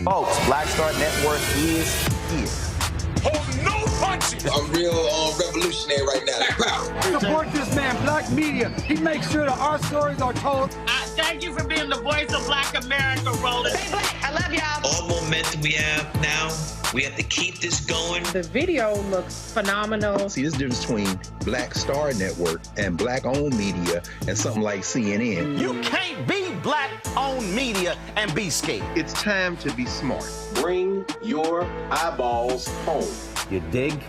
Folks, Black Star Network is here. Hold no punches! I'm real revolutionary right now. Support this man, Black Media. He makes sure that our stories are told. Thank you for being the voice of Black America, Roland. Stay black. I love y'all. All momentum we have now, we have to keep this going. The video looks phenomenal. See, there's a difference between Black Star Network and Black-owned media and something like CNN. You can't be Black-owned media and be scared. It's time to be smart. Bring your eyeballs home. You dig?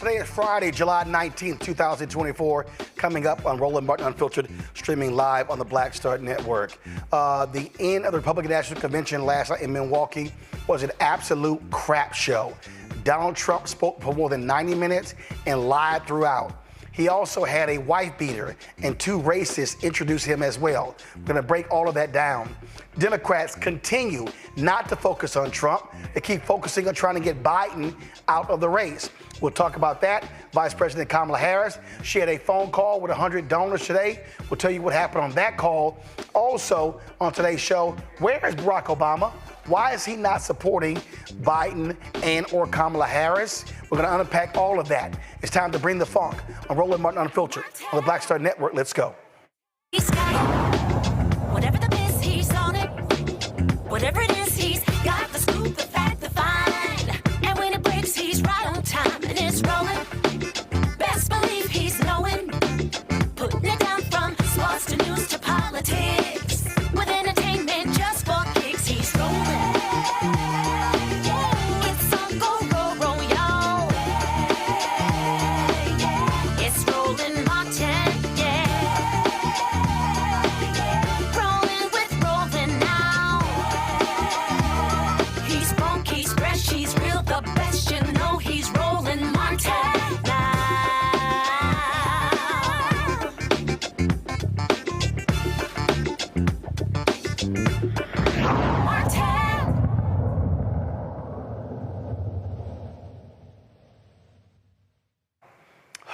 Today is Friday, July 19th, 2024, coming up on Roland Martin Unfiltered, streaming live on the Black Star Network. The end of the Republican National Convention last night in Milwaukee was an absolute crap show. Donald Trump spoke for more than 90 minutes and lied throughout. He also had a wife beater and two racists introduce him as well. We're going to break all of that down. Democrats continue not to focus on Trump. They keep focusing on trying to get Biden out of the race. We'll talk about that. Vice President Kamala Harris, she had a phone call with 100 donors today. We'll tell you what happened on that call. Also, on today's show, where is Barack Obama? Why is he not supporting Biden and or Kamala Harris? We're going to unpack all of that. It's time to bring the funk on Roland Martin Unfiltered on the Black Star Network. Let's go. He's got it. Whatever the biz, he's on it. Whatever it is, he's got the scoop, the fact, the find. And when it breaks, he's right on time and it's rolling. Best believe he's knowing. Putting it down from sports to news to politics. With entertainment just for kicks, he's rolling. It's on go, roll, y'all. It's Roland Martin, rolling with Roland now. He's funky, he's fresh, he's real, the best, you know he's Roland Martin now.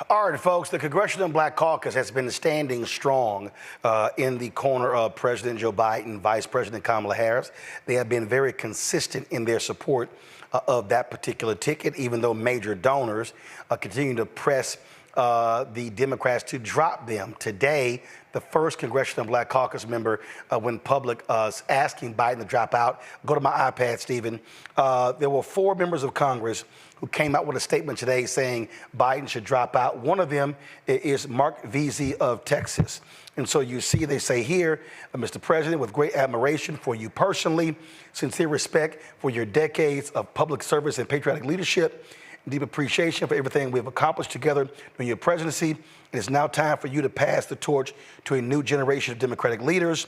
All right, folks, the Congressional Black Caucus has been standing strong in the corner of President Joe Biden, Vice President Kamala Harris. They have been very consistent in their support of that particular ticket, even though major donors continue to press the Democrats to drop them. Today, the first Congressional Black Caucus member went public asking Biden to drop out. Go to my iPad, Stephen. There were 4 members of Congress who came out with a statement today saying Biden should drop out. One of them is Mark Veazey of Texas. And so you see, they say here, Mr. President, with great admiration for you personally, sincere respect for your decades of public service and patriotic leadership, deep appreciation for everything we've accomplished together during your presidency. It is now time for you to pass the torch to a new generation of Democratic leaders.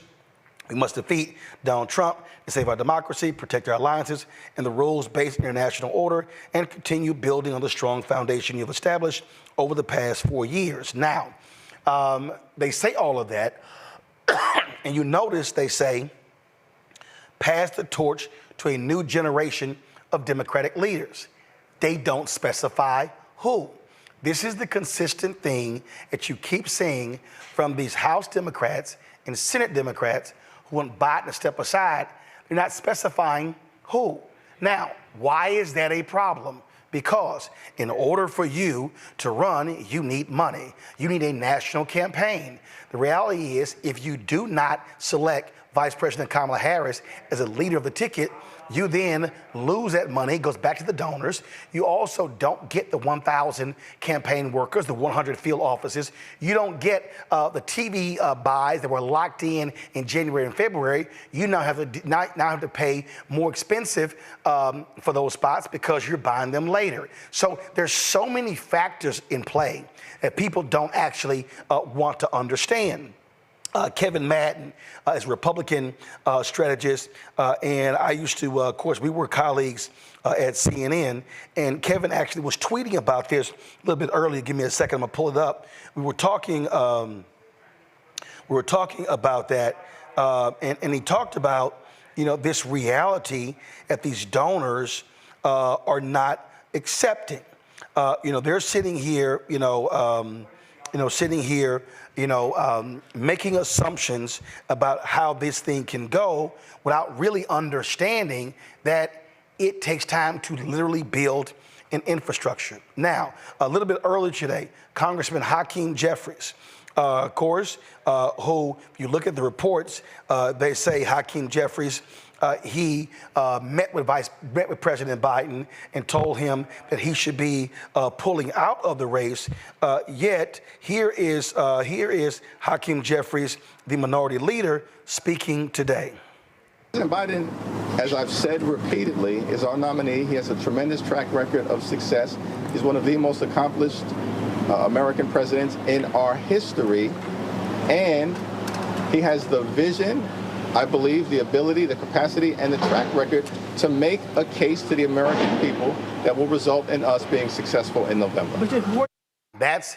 We must defeat Donald Trump and save our democracy, protect our alliances and the rules-based international order, and continue building on the strong foundation you've established over the past 4 years. Now, they say all of that, and you notice they say, pass the torch to a new generation of Democratic leaders. They don't specify who. This is the consistent thing that you keep seeing from these House Democrats and Senate Democrats who want Biden to step aside. They're not specifying who. Now, why is that a problem? Because in order for you to run, you need money. You need a national campaign. The reality is, if you do not select Vice President Kamala Harris as a leader of the ticket, you then lose that money, it goes back to the donors. You also don't get the 1,000 campaign workers, the 100 field offices. You don't get the TV buys that were locked in January and February. You now have to pay more expensive for those spots because you're buying them later. So there's so many factors in play that people don't actually want to understand. Kevin Madden is a Republican strategist, and I used to, of course, we were colleagues at CNN, and Kevin actually was tweeting about this a little bit earlier. Give me a second, I'm gonna pull it up. We were talking about that, and he talked about, this reality that these donors are not accepting. They're sitting here, making assumptions about how this thing can go without really understanding that it takes time to literally build an infrastructure. Now, a little bit earlier today, Congressman Hakeem Jeffries, of course, who, if you look at the reports, they say Hakeem Jeffries, he met with President Biden and told him that he should be pulling out of the race. Yet here is Hakeem Jeffries, the minority leader, speaking today. President Biden, as I've said repeatedly, is our nominee. He has a tremendous track record of success. He's one of the most accomplished American presidents in our history, and he has the vision, I believe, the ability, the capacity, and the track record to make a case to the American people that will result in us being successful in November. That's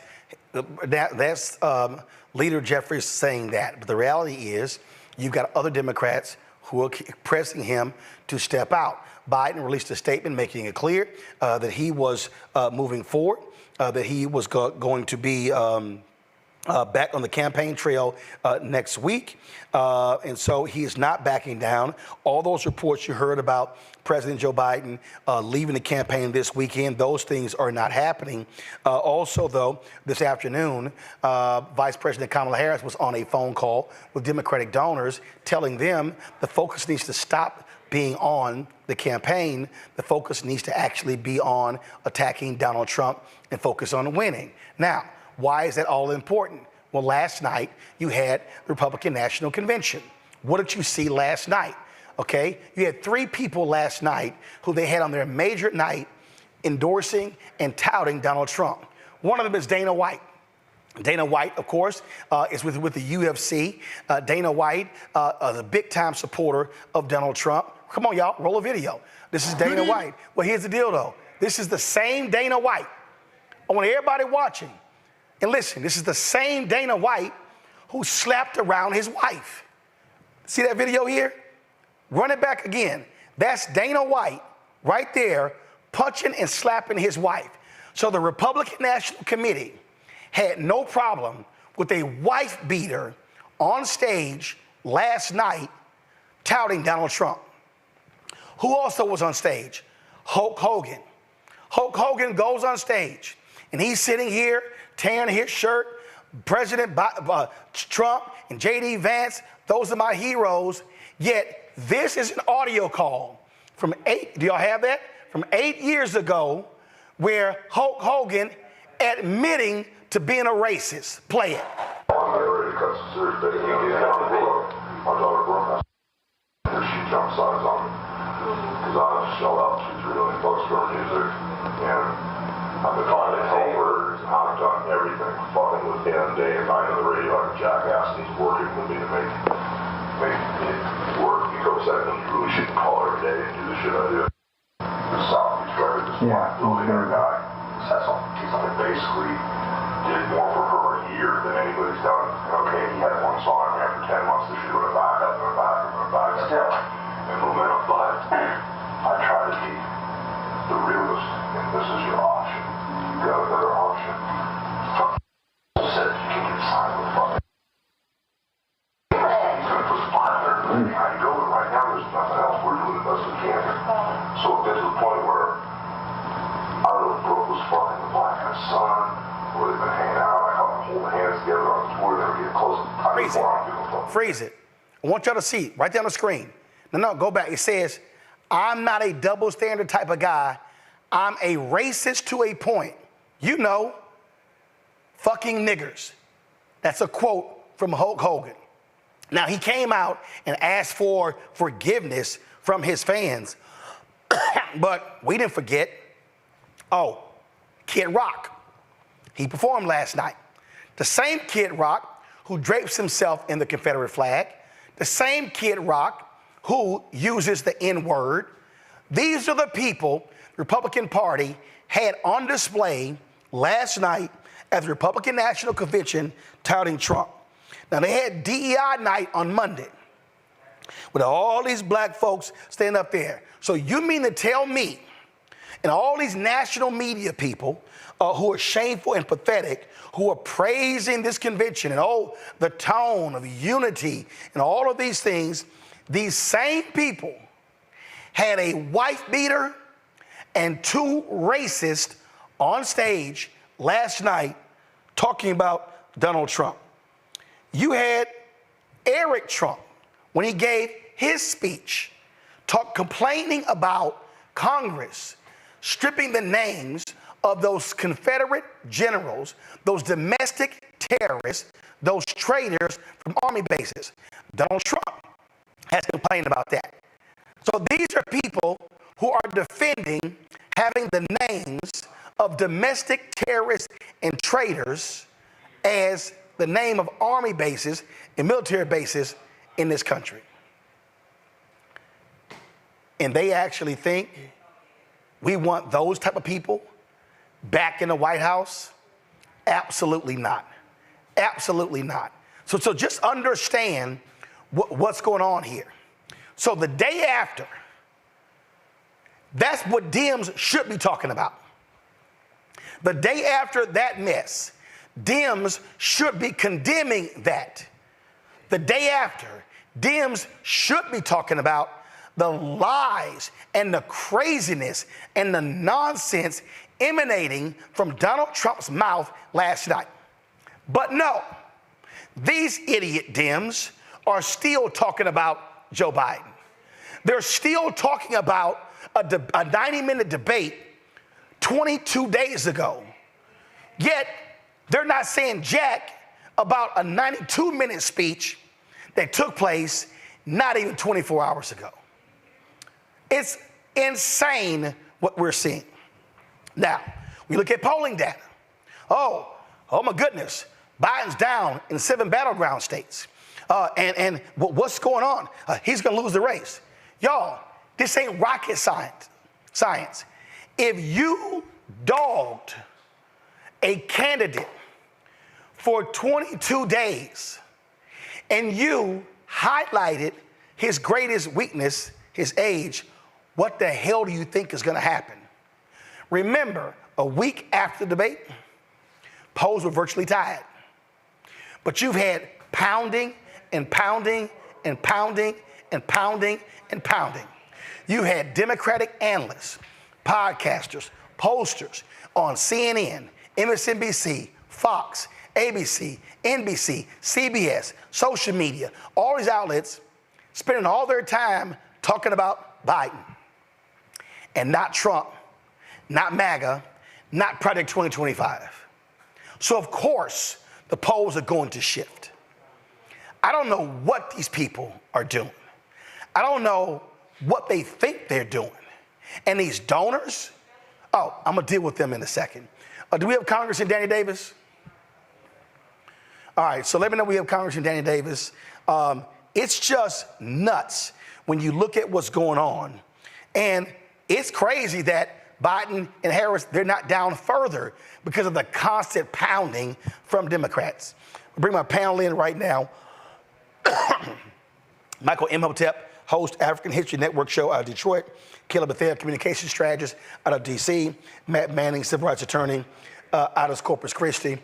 Leader Jeffries saying that. But the reality is, you've got other Democrats who are pressing him to step out. Biden released a statement making it clear that he was moving forward, that he was going to be back on the campaign trail next week. And so he is not backing down. All those reports you heard about President Joe Biden leaving the campaign this weekend, those things are not happening. Also, though, this afternoon, Vice President Kamala Harris was on a phone call with Democratic donors telling them the focus needs to stop being on the campaign. The focus needs to actually be on attacking Donald Trump and focus on winning. Now, why is that all important? Well, last night you had the Republican National Convention. What did you see last night? Okay, you had 3 people last night who they had on their major night endorsing and touting Donald Trump. One of them is Dana White. Dana White, of course, is with the UFC. Dana White is a big-time supporter of Donald Trump. Come on, y'all, roll a video. This is Dana White. Well, here's the deal, though. This is the same Dana White. I want everybody watching. And listen, this is the same Dana White who slapped around his wife. See that video here? Run it back again. That's Dana White right there punching and slapping his wife. So the Republican National Committee had no problem with a wife beater on stage last night touting Donald Trump. Who also was on stage? Hulk Hogan. Hulk Hogan goes on stage and he's sitting here tearing his shirt. President Trump and J.D. Vance, those are my heroes. Yet this is an audio call from do y'all have that? From 8 years ago, where Hulk Hogan admitting to being a racist. Play it. She jump sides on me because I shelled out $2-3 million for her music, and I've been trying to help her. I've done everything, fucking with him day and night on the radio like a jackass, and he's working with me to make it work. He goes, "That you really shouldn't call every day and do the shit I do." The Southeast driver, this black billionaire guy, has something basically did more for her a year than anybody's done. And okay, he had one song after 10 months, the shit went back up and back and back still. And momentum, but I try to be the realist, and this is your option. You got a better option. Said you can get signed with fucking. He's gonna put $500 million behind you. And right now there's nothing else. We're doing the best we can. So it gets to the point where I really broke was fucking the black guy's son, where they've been hanging out. I helped them hold hands together on the tour. They were getting close. Freeze it. Freeze it. I want y'all to see right there on the screen. No, go back. It says, "I'm not a double standard type of guy. I'm a racist to a point. You know, fucking niggers." That's a quote from Hulk Hogan. Now, he came out and asked for forgiveness from his fans, but we didn't forget, Kid Rock. He performed last night. The same Kid Rock who drapes himself in the Confederate flag, the same Kid Rock who uses the N-word. These are the people the Republican Party had on display last night at the Republican National Convention touting Trump. Now, they had DEI night on Monday with all these black folks standing up there. So you mean to tell me and all these national media people who are shameful and pathetic, who are praising this convention and the tone of unity and all of these things, these same people had a wife beater and two racists on stage last night talking about Donald Trump. You had Eric Trump, when he gave his speech, complaining about Congress stripping the names of those Confederate generals, those domestic terrorists, those traitors from army bases. Donald Trump has complained about that. So these are people who are defending having the names of domestic terrorists and traitors as the name of army bases and military bases in this country. And they actually think we want those type of people back in the White House? Absolutely not. Absolutely not. So just understand what's going on here. So the day after, that's what Dems should be talking about. The day after that mess, Dems should be condemning that. The day after, Dems should be talking about the lies and the craziness and the nonsense emanating from Donald Trump's mouth last night. But no, these idiot Dems are still talking about Joe Biden. They're still talking about a 90-minute debate 22 days ago. Yet, they're not saying jack about a 92-minute speech that took place not even 24 hours ago. It's insane what we're seeing. Now, we look at polling data. Oh my goodness, Biden's down in 7 battleground states. And what's going on? He's gonna lose the race. Y'all, this ain't rocket science. If you dogged a candidate for 22 days and you highlighted his greatest weakness, his age, what the hell do you think is gonna happen? Remember, a week after the debate, polls were virtually tied. But you've had pounding and pounding and pounding and pounding and pounding. You had Democratic analysts, podcasters, pollsters on CNN, MSNBC, Fox, ABC, NBC, CBS, social media, all these outlets spending all their time talking about Biden and not Trump, not MAGA, not Project 2025. So of course, the polls are going to shift. I don't know what these people are doing. I don't know what they think they're doing. And these donors, oh, I'm gonna deal with them in a second. Do we have Congressman Danny Davis? All right, so let me know we have Congressman Danny Davis. It's just nuts when you look at what's going on. And it's crazy that Biden and Harris, they're not down further because of the constant pounding from Democrats. I'll bring my panel in right now. Michael Imhotep, host African History Network show out of Detroit. Caleb Bethea, communications strategist out of D.C. Matt Manning, civil rights attorney out of Corpus Christi.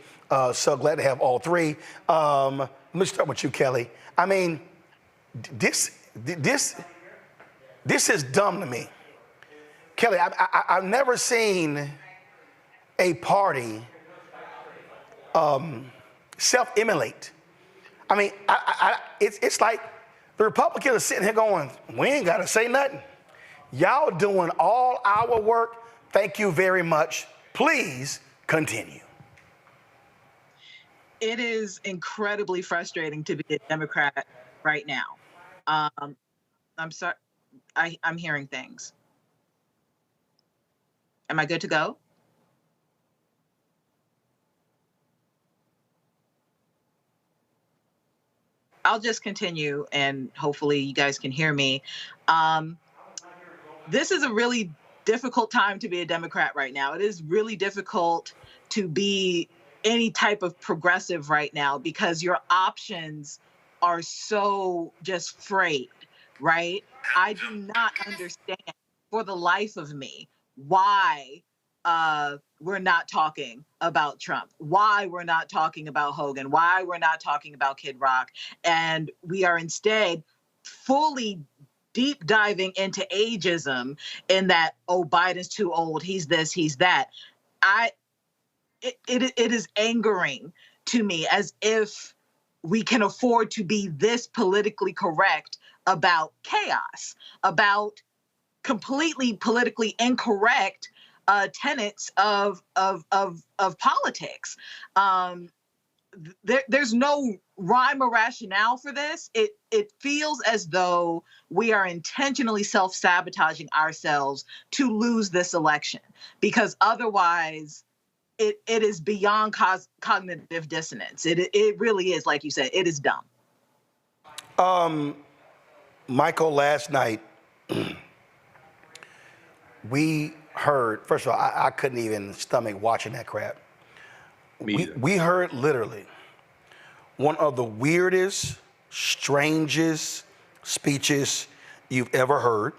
So glad to have all three. Let me start with you, Kelly. I mean, this is dumb to me. Kelly, I've never seen a party self-immolate. I mean, it's like the Republicans are sitting here going, we ain't got to say nothing. Y'all doing all our work. Thank you very much. Please continue. It is incredibly frustrating to be a Democrat right now. I'm sorry, I'm hearing things. Am I good to go? I'll just continue and hopefully you guys can hear me. This is a really difficult time to be a Democrat right now. It is really difficult to be any type of progressive right now because your options are so just frayed, right? I do not understand for the life of me why we're not talking about Trump, why we're not talking about Hogan, why we're not talking about Kid Rock, and we are instead fully deep diving into ageism in that, oh, Biden's too old, he's this, he's that. It is angering to me as if we can afford to be this politically correct about chaos, about completely politically incorrect tenets of politics. There's no rhyme or rationale for this. It feels as though we are intentionally self-sabotaging ourselves to lose this election, because otherwise it is beyond cognitive dissonance. It really is, like you said, it is dumb. Michael, last night, we heard, first of all, I couldn't even stomach watching that crap. We heard literally one of the weirdest, strangest speeches you've ever heard.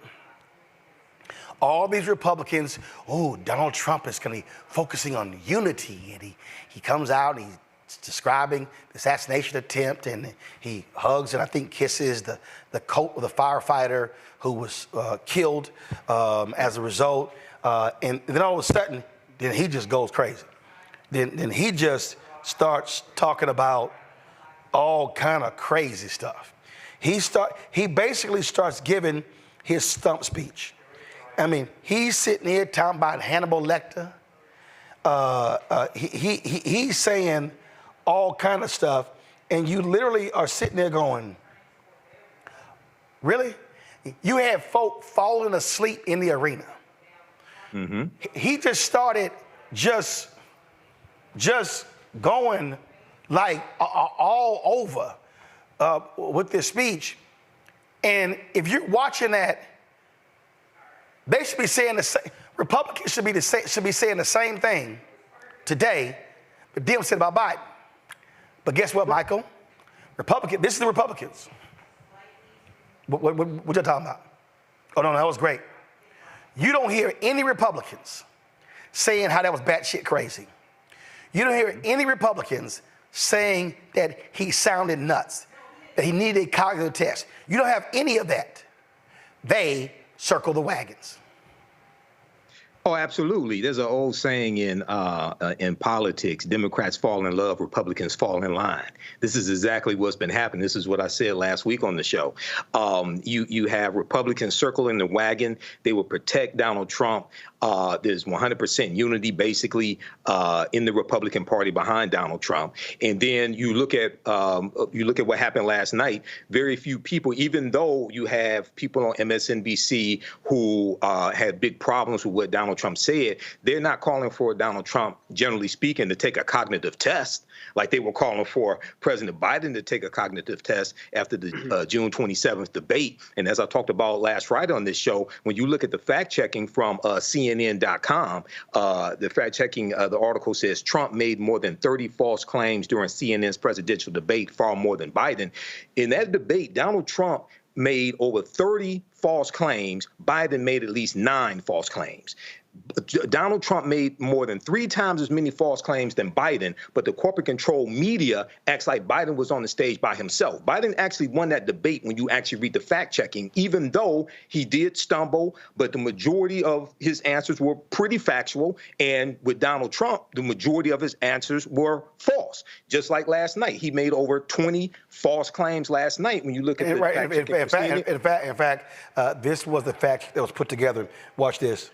All these Republicans, oh, Donald Trump is going to be focusing on unity. And he comes out and he's describing the assassination attempt, and he hugs and I think kisses the coat of the firefighter who was killed as a result. And then all of a sudden, then he just goes crazy. Then he just starts talking about all kind of crazy stuff. He basically starts giving his stump speech. I mean, he's sitting here talking about Hannibal Lecter. He's saying all kind of stuff, and you literally are sitting there going, really? You had folk falling asleep in the arena. Mm-hmm. He just started just going like all over with this speech. And if you're watching that, they should be saying the same. Republicans should be saying the same thing today, but Dems said about Biden. But guess what, Michael? This is the Republicans. What y'all talking about? Oh no, that was great. You don't hear any Republicans saying how that was batshit crazy. You don't hear any Republicans saying that he sounded nuts, that he needed a cognitive test. You don't have any of that. They circle the wagons. Oh, absolutely. There's an old saying in politics: Democrats fall in love, Republicans fall in line. This is exactly what's been happening. This is what I said last week on the show. You have Republicans circling the wagon. They will protect Donald Trump. There's 100% unity, basically, in the Republican Party behind Donald Trump. And then you look at what happened last night. Very few people, even though you have people on MSNBC who had big problems with what Donald Trump said, they're not calling for Donald Trump, generally speaking, to take a cognitive test like they were calling for President Biden to take a cognitive test after the June 27th debate. And as I talked about last Friday on this show, when you look at the fact checking from CNN.com, the fact checking, the article says Trump made more than 30 false claims during CNN's presidential debate, far more than Biden. In that debate, Donald Trump made over 30 false claims. Biden made at least 9 false claims. Donald Trump made more than 3 times as many false claims than Biden, but the corporate control media acts like Biden was on the stage by himself. Biden actually won that debate when you actually read the fact checking, even though he did stumble, but the majority of his answers were pretty factual. And with Donald Trump, the majority of his answers were false. Just like last night, he made over 20 false claims last night when you look at the fact checking. In fact, this was the fact that was put together. Watch this.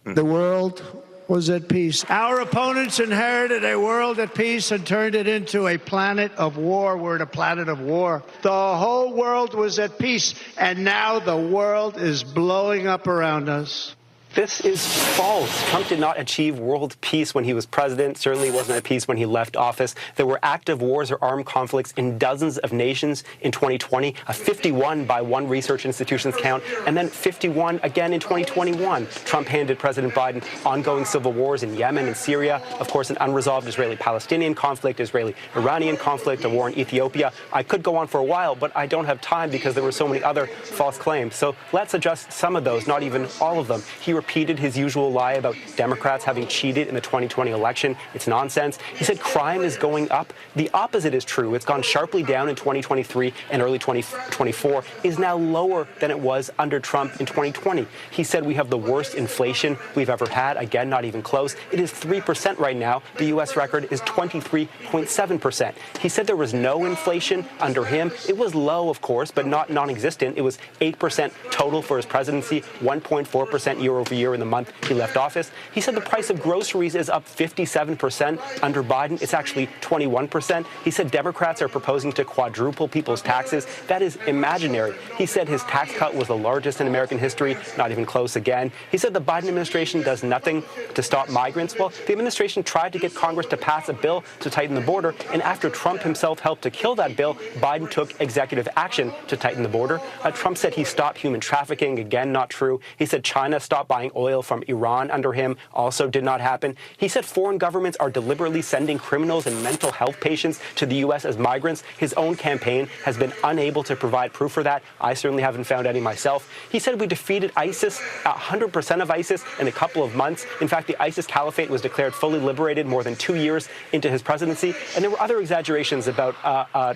The world was at peace. Our opponents inherited a world at peace and turned it into a planet of war. We're in a planet of war. The whole world was at peace, and now the world is blowing up around us. This is false. Trump did not achieve world peace when he was president, certainly wasn't at peace when he left office. There were active wars or armed conflicts in dozens of nations in 2020, 51 by one research institution's count, and then 51 again in 2021. Trump handed President Biden ongoing civil wars in Yemen and Syria, of course, an unresolved Israeli-Palestinian conflict, Israeli-Iranian conflict, a war in Ethiopia. I could go on for a while, but I don't have time because there were so many other false claims. So let's adjust some of those, not even all of them. He repeated his usual lie about Democrats having cheated in the 2020 election. It's nonsense. He said crime is going up. The opposite is true. It's gone sharply down in 2023 and early 2024, is now lower than it was under Trump in 2020. He said we have the worst inflation we've ever had. Again, not even close. It is 3% right now. The U.S. record is 23.7%. He said there was no inflation under him. It was low, of course, but not non-existent. It was 8% total for his presidency, 1.4% year over year in the month he left office. He said the price of groceries is up 57% under Biden. It's actually 21%. He said Democrats are proposing to quadruple people's taxes. That is imaginary. He said his tax cut was the largest in American history, not even close again. He said the Biden administration does nothing to stop migrants. Well, the administration tried to get Congress to pass a bill to tighten the border, and after Trump himself helped to kill that bill, Biden took executive action to tighten the border. Trump said he stopped human trafficking. Again, not true. He said China stopped buying oil from Iran under him. Also did not happen. He said foreign governments are deliberately sending criminals and mental health patients to the U.S. as migrants. His own campaign has been unable to provide proof for that. I certainly haven't found any myself. He said we defeated ISIS, 100% of ISIS, in a couple of months. In fact, the ISIS caliphate was declared fully liberated more than 2 years into his presidency. And there were other exaggerations about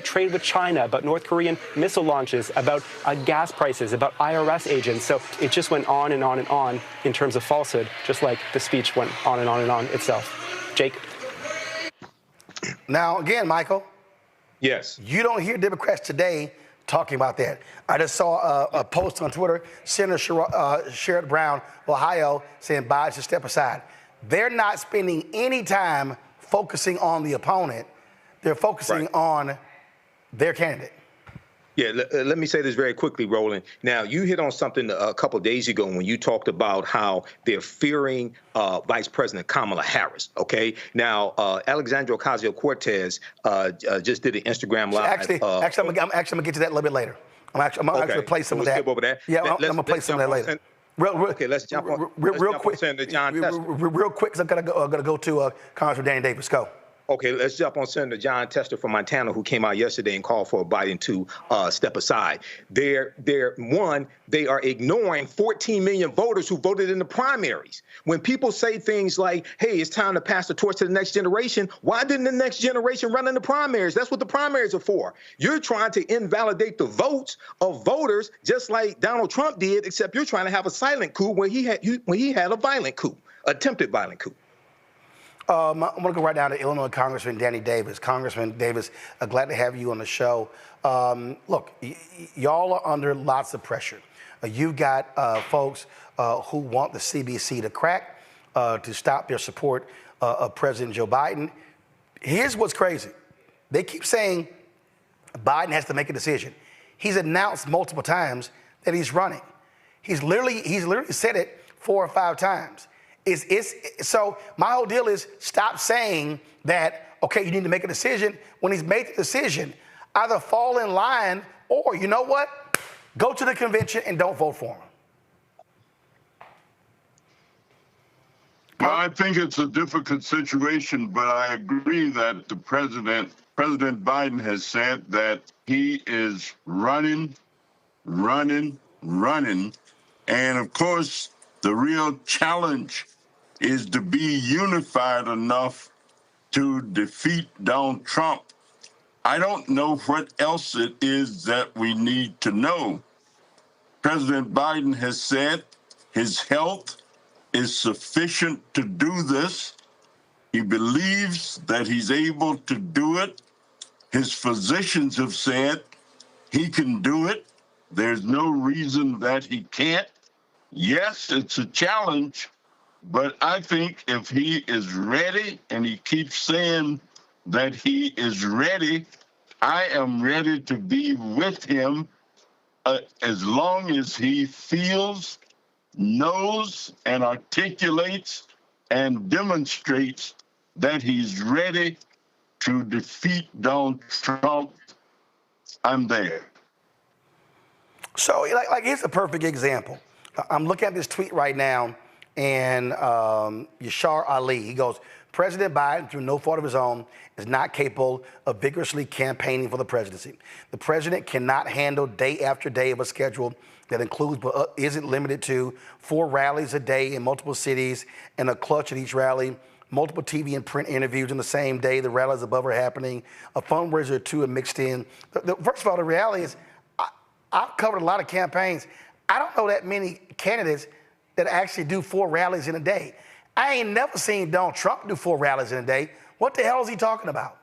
trade with China, about North Korean missile launches, about gas prices, about IRS agents. So it just went on and on and on in terms of falsehood, just like the speech went on and on and on itself. Jake? Now, again, Michael. Yes. You don't hear Democrats today talking about that. I just saw a post on Twitter, Senator Sherrod Brown, Ohio, saying Biden should step aside. They're not spending any time focusing on the opponent. They're focusing on their candidate. Yeah, let me say this very quickly, Roland. Now, you hit on something a couple of days ago when you talked about how they're fearing Vice President Kamala Harris, okay? Now, Alexandria Ocasio-Cortez just did an Instagram Live. Actually, I'm going to get to that a little bit later. I'm actually play some of that. Skip over that. Yeah, I'm going to play some of that later. Okay, let's jump on. Real quick, Senator John Tester. real quick, because I'm going to go to Congressman Danny Davis. Go. Okay, let's jump on Senator John Tester from Montana, who came out yesterday and called for Biden to step aside. They are ignoring 14 million voters who voted in the primaries. When people say things like, hey, it's time to pass the torch to the next generation, why didn't the next generation run in the primaries? That's what the primaries are for. You're trying to invalidate the votes of voters just like Donald Trump did, except you're trying to have a silent coup when he had a violent coup, attempted violent coup. I'm going to go right down to Illinois Congressman Danny Davis. Congressman Davis, glad to have you on the show. Look, y'all are under lots of pressure. You've got folks who want the CBC to crack, to stop their support of President Joe Biden. Here's what's crazy. They keep saying Biden has to make a decision. He's announced multiple times that he's running. He's literally said it 4 or 5 times. So my whole deal is stop saying that, okay, you need to make a decision. When he's made the decision, either fall in line or, you know what, go to the convention and don't vote for him. Well, I think it's a difficult situation, but I agree that the President Biden has said that he is running. And of course, the real challenge is to be unified enough to defeat Donald Trump. I don't know what else it is that we need to know. President Biden has said his health is sufficient to do this. He believes that he's able to do it. His physicians have said he can do it. There's no reason that he can't. Yes, it's a challenge, but I think if he is ready, and he keeps saying that he is ready, I am ready to be with him as long as he feels, knows, and articulates and demonstrates that he's ready to defeat Donald Trump. I'm there. So, like here's a perfect example. I'm looking at this tweet right now, and Yashar Ali, he goes, President Biden, through no fault of his own, is not capable of vigorously campaigning for the presidency. The president cannot handle day after day of a schedule that includes but isn't limited to 4 rallies a day in multiple cities and a clutch at each rally, multiple TV and print interviews in the same day the rallies above are happening, a fundraiser or 2 are mixed in. First of all, the reality is, I've covered a lot of campaigns. I don't know that many candidates that actually do 4 rallies in a day. I ain't never seen Donald Trump do 4 rallies in a day. What the hell is he talking about?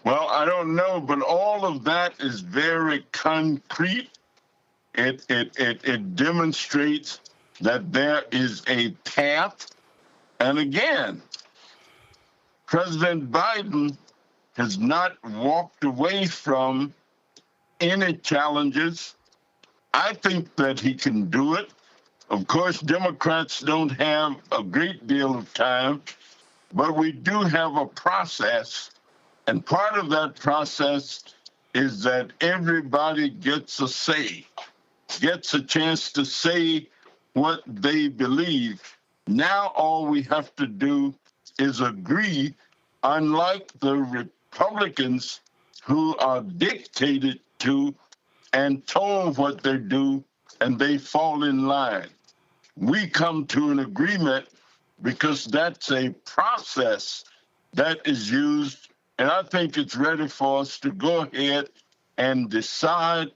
Well, I don't know, but all of that is very concrete. It demonstrates that there is a path. And again, President Biden has not walked away from any challenges. I think that he can do it. Of course, Democrats don't have a great deal of time, but we do have a process. And part of that process is that everybody gets a say, gets a chance to say what they believe. Now all we have to do is agree, unlike the Republicans who are dictated to and told what they do, and they fall in line. We come to an agreement because that's a process that is used, and I think it's ready for us to go ahead and decide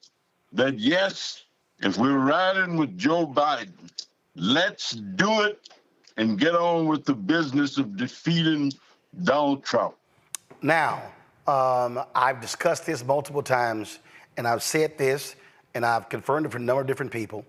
that, yes, if we're riding with Joe Biden, let's do it and get on with the business of defeating Donald Trump. Now, I've discussed this multiple times, and I've said this, and I've confirmed it for a number of different people,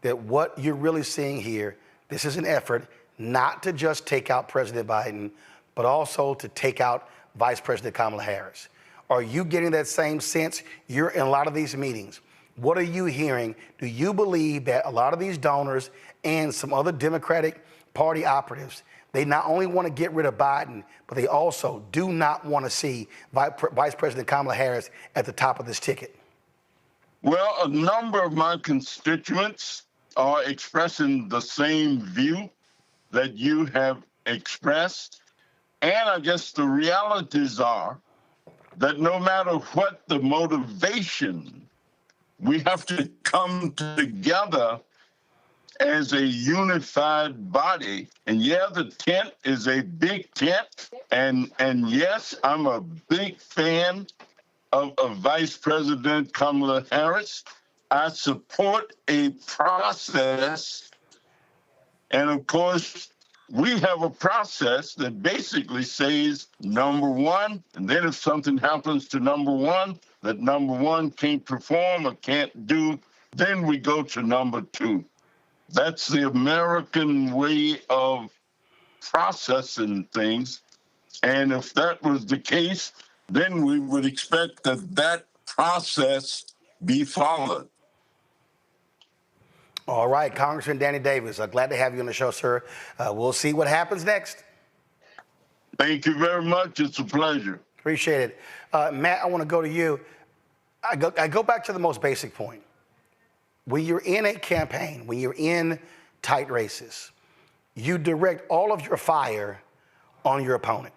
that what you're really seeing here, this is an effort not to just take out President Biden, but also to take out Vice President Kamala Harris. Are you getting that same sense? You're in a lot of these meetings. What are you hearing? Do you believe that a lot of these donors and some other Democratic Party operatives, they not only want to get rid of Biden, but they also do not want to see Vice President Kamala Harris at the top of this ticket? Well, a number of my constituents are expressing the same view that you have expressed. And I guess the realities are that no matter what the motivation, we have to come together as a unified body. And yeah, the tent is a big tent. And yes, I'm a big fan of Vice President Kamala Harris. I support a process. And of course, we have a process that basically says number one, and then if something happens to number one that number one can't perform or can't do, then we go to number two. That's the American way of processing things. And if that was the case, then we would expect that process be followed. All right, Congressman Danny Davis, glad to have you on the show, sir. We'll see what happens next. Thank you very much. It's a pleasure. Appreciate it. Matt, I want to go to you. I go back to the most basic point. When you're in a campaign, when you're in tight races, you direct all of your fire on your opponent.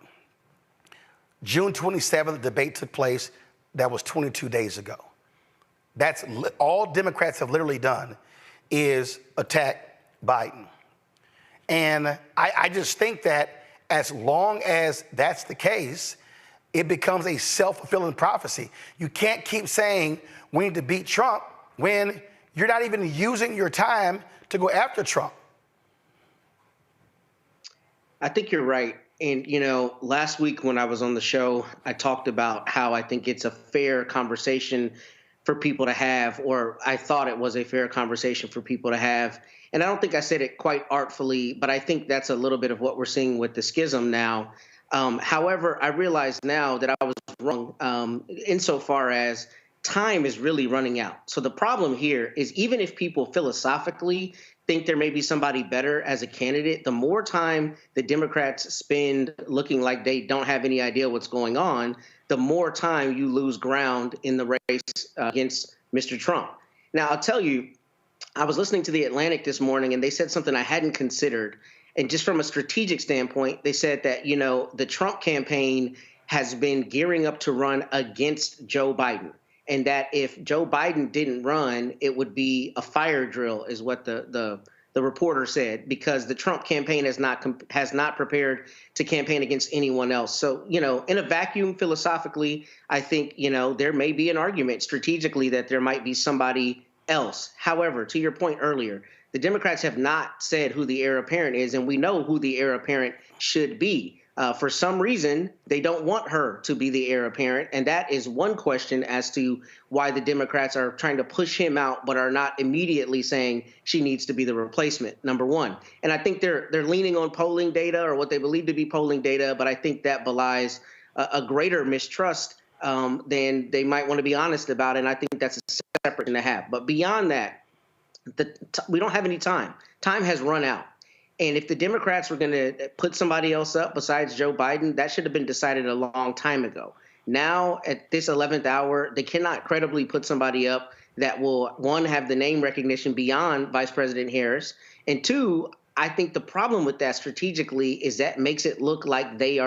June 27th, the debate took place. That was 22 days ago. That's all Democrats have literally done is attack Biden. And I just think that as long as that's the case, it becomes a self-fulfilling prophecy. You can't keep saying we need to beat Trump when you're not even using your time to go after Trump. I think you're right. And, you know, last week when I was on the show, I talked about how I think it's a fair conversation for people to have, or I thought it was a fair conversation for people to have. And I don't think I said it quite artfully, but I think that's a little bit of what we're seeing with the schism now. However, I realize now that I was wrong insofar as time is really running out. So the problem here is even if people philosophically think there may be somebody better as a candidate, the more time the Democrats spend looking like they don't have any idea what's going on, the more time you lose ground in the race against Mr. Trump. Now, I'll tell you, I was listening to The Atlantic this morning, and they said something I hadn't considered. And just from a strategic standpoint, they said that, you know, the Trump campaign has been gearing up to run against Joe Biden, and that if Joe Biden didn't run, it would be a fire drill, is what the reporter said, because the Trump campaign has not prepared to campaign against anyone else. So, you know, in a vacuum, philosophically, I think, you know, there may be an argument strategically that there might be somebody else. However, to your point earlier, the Democrats have not said who the heir apparent is, and we know who the heir apparent should be. For some reason, they don't want her to be the heir apparent, and that is one question as to why the Democrats are trying to push him out but are not immediately saying she needs to be the replacement, number one. And I think they're leaning on polling data or what they believe to be polling data, but I think that belies a greater mistrust than they might want to be honest about, and I think that's a separate thing to have. But beyond that, we don't have any time. Time has run out. And if the Democrats were going to put somebody else up besides Joe Biden, that should have been decided a long time ago. Now, at this 11th hour, they cannot credibly put somebody up that will, one, have the name recognition beyond Vice President Harris. And two, I think the problem with that strategically is that makes it look like they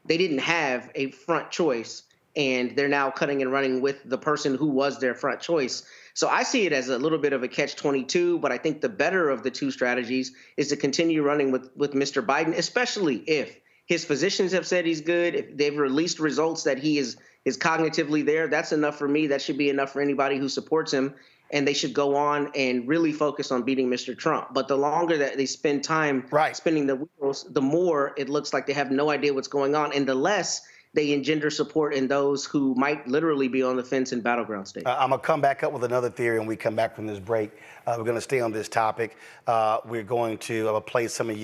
didn't have a front choice, and they're now cutting and running with the person who was their front choice. So I see it as a little bit of a catch-22, but I think the better of the two strategies is to continue running with Mr. Biden, especially if his physicians have said he's good, if they've released results that he is cognitively there. That's enough for me. That should be enough for anybody who supports him, and they should go on and really focus on beating Mr. Trump. But the longer that they spend time spinning the wheels, the more it looks like they have no idea what's going on, and the less they engender support in those who might literally be on the fence in battleground states. I'm going to come back up with another theory when we come back from this break. We're going to stay on this topic. We're going to play some of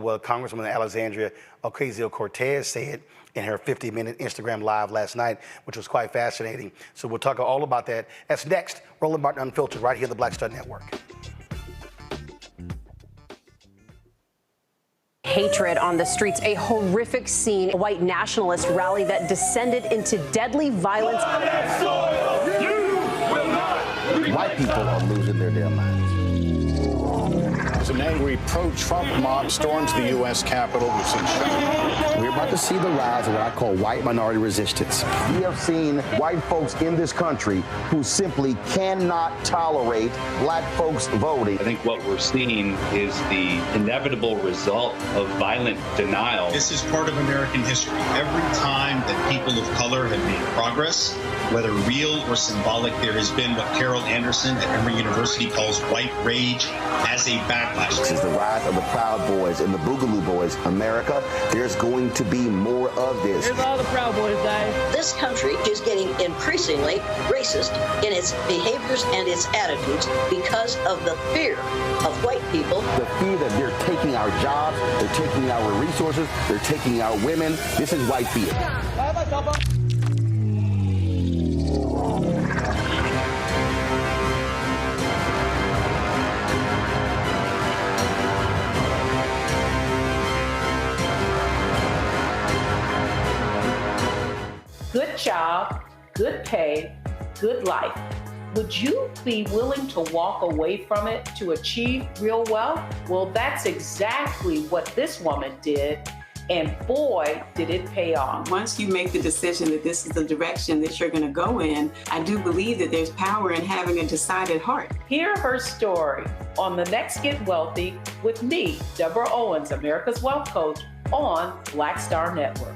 what Congresswoman Alexandria Ocasio-Cortez said in her 50-minute Instagram Live last night, which was quite fascinating. So we'll talk all about that. That's next. Roland Martin Unfiltered, right here on the Black Star Network. Hatred on the streets, a horrific scene, a white nationalist rally that descended into deadly violence. White people are losing their damn minds. as an angry pro-Trump mob storms the U.S. Capitol. We've seen shooting. We're about to see the rise of what I call white minority resistance. We have seen white folks in this country who simply cannot tolerate black folks voting. I think what we're seeing is the inevitable result of violent denial. This is part of American history. Every time that people of color have made progress, whether real or symbolic, there has been what Carol Anderson at Emory University calls white rage as a backlash. This is the rise of the Proud Boys and the Boogaloo Boys. America, there's going to be more of this. Here's all the Proud Boys, guys. This country is getting increasingly racist in its behaviors and its attitudes because of the fear of white people. The fear that they're taking our jobs, they're taking our resources, they're taking our women. This is white fear. Good job, good pay, good life. Would you be willing to walk away from it to achieve real wealth? Well, that's exactly what this woman did. And boy, did it pay off. Once you make the decision that this is the direction that you're going to go in, I do believe that there's power in having a decided heart. Hear her story on The Next Get Wealthy with me, Deborah Owens, America's Wealth Coach, on Black Star Network.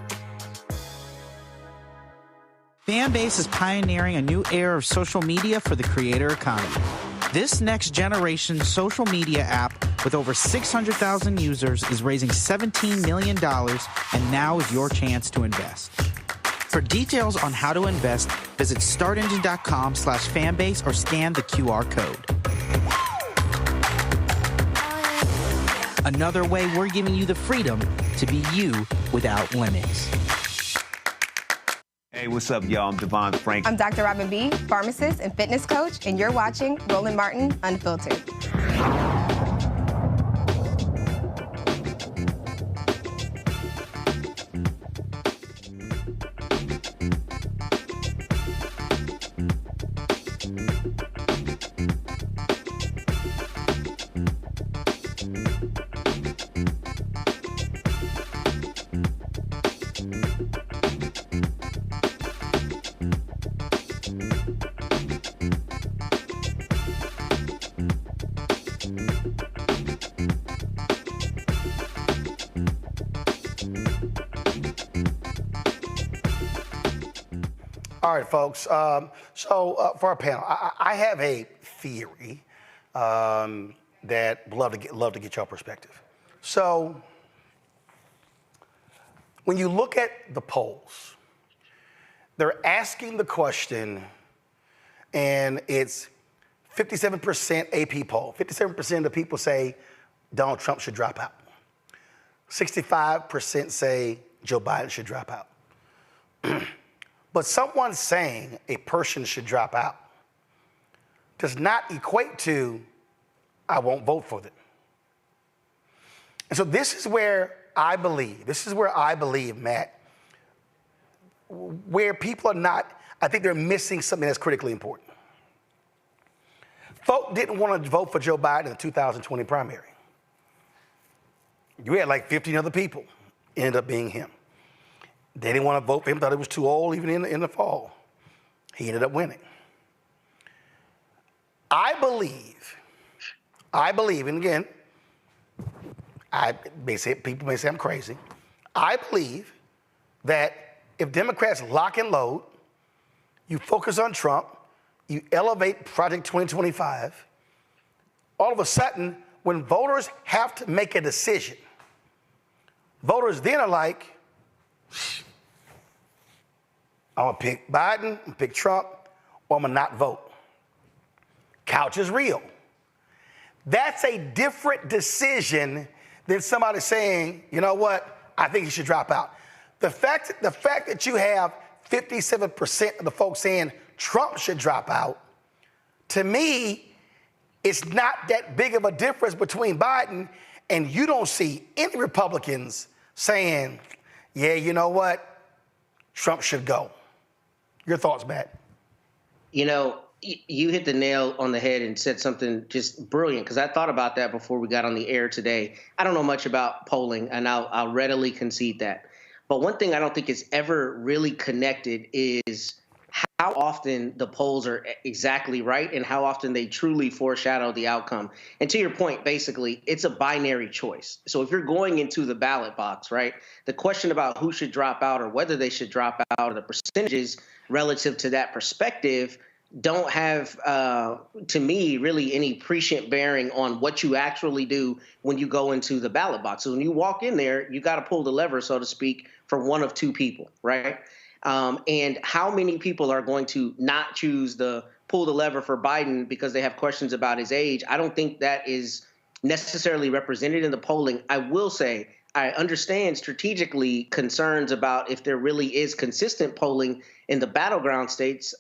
Fanbase is pioneering a new era of social media for the creator economy. This next generation social media app with over 600,000 users is raising $17 million, and now is your chance to invest. For details on how to invest, visit startengine.com/fanbase or scan the QR code. Another way we're giving you the freedom to be you without limits. Hey, what's up, y'all? I'm Devon Frank. I'm Dr. Robin B., pharmacist and fitness coach, and you're watching Roland Martin Unfiltered. All right, folks. So for our panel, I have a theory that love to get your perspective. So when you look at the polls, they're asking the question, and it's 57% AP poll. 57% of the people say Donald Trump should drop out. 65% say Joe Biden should drop out. But someone saying a person should drop out does not equate to I won't vote for them. And so this is where I believe, Matt, where people are not, I think they're missing something that's critically important. Folk didn't want to vote for Joe Biden in the 2020 primary. You had like 15 other people, ended up being him. They didn't want to vote for him, thought he was too old even in the fall. He ended up winning. I believe, and again, people may say I'm crazy. I believe that if Democrats lock and load, you focus on Trump, you elevate Project 2025, all of a sudden, when voters have to make a decision, voters then are like, I'm gonna pick Biden, I'm gonna pick Trump, or I'm gonna not vote. Couch is real. That's a different decision than somebody saying, you know what, I think he should drop out. The fact that you have 57% of the folks saying Trump should drop out, to me, it's not that big of a difference between Biden, and you don't see any Republicans saying, yeah, you know what, Trump should go. Your thoughts, Matt? You know, You hit the nail on the head and said something just brilliant, because I thought about that before we got on the air today. I don't know much about polling, and I'll readily concede that. But one thing I don't think is ever really connected is how often the polls are exactly right and how often they truly foreshadow the outcome. And to your point, basically, it's a binary choice. So if you're going into the ballot box, right, the question about who should drop out or whether they should drop out, or the percentages relative to that perspective, don't have, to me, really any prescient bearing on what you actually do when you go into the ballot box. So when you walk in there, you got to pull the lever, so to speak, for one of two people, right? And how many people are going to not choose the pull the lever for Biden because they have questions about his age? I don't think that is necessarily represented in the polling. I will say I understand strategically concerns about if there really is consistent polling in the battleground states,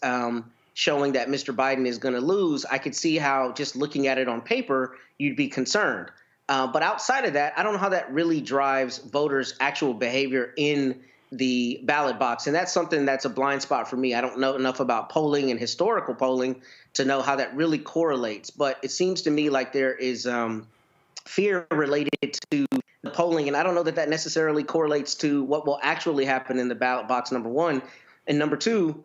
showing that Mr. Biden is going to lose. I could see how, just looking at it on paper, you'd be concerned. But outside of that, I don't know how that really drives voters' actual behavior in the ballot box. And that's something that's a blind spot for me. I don't know enough about polling and historical polling to know how that really correlates. But it seems to me like there is fear related to the polling. And I don't know that that necessarily correlates to what will actually happen in the ballot box, number one. And number two,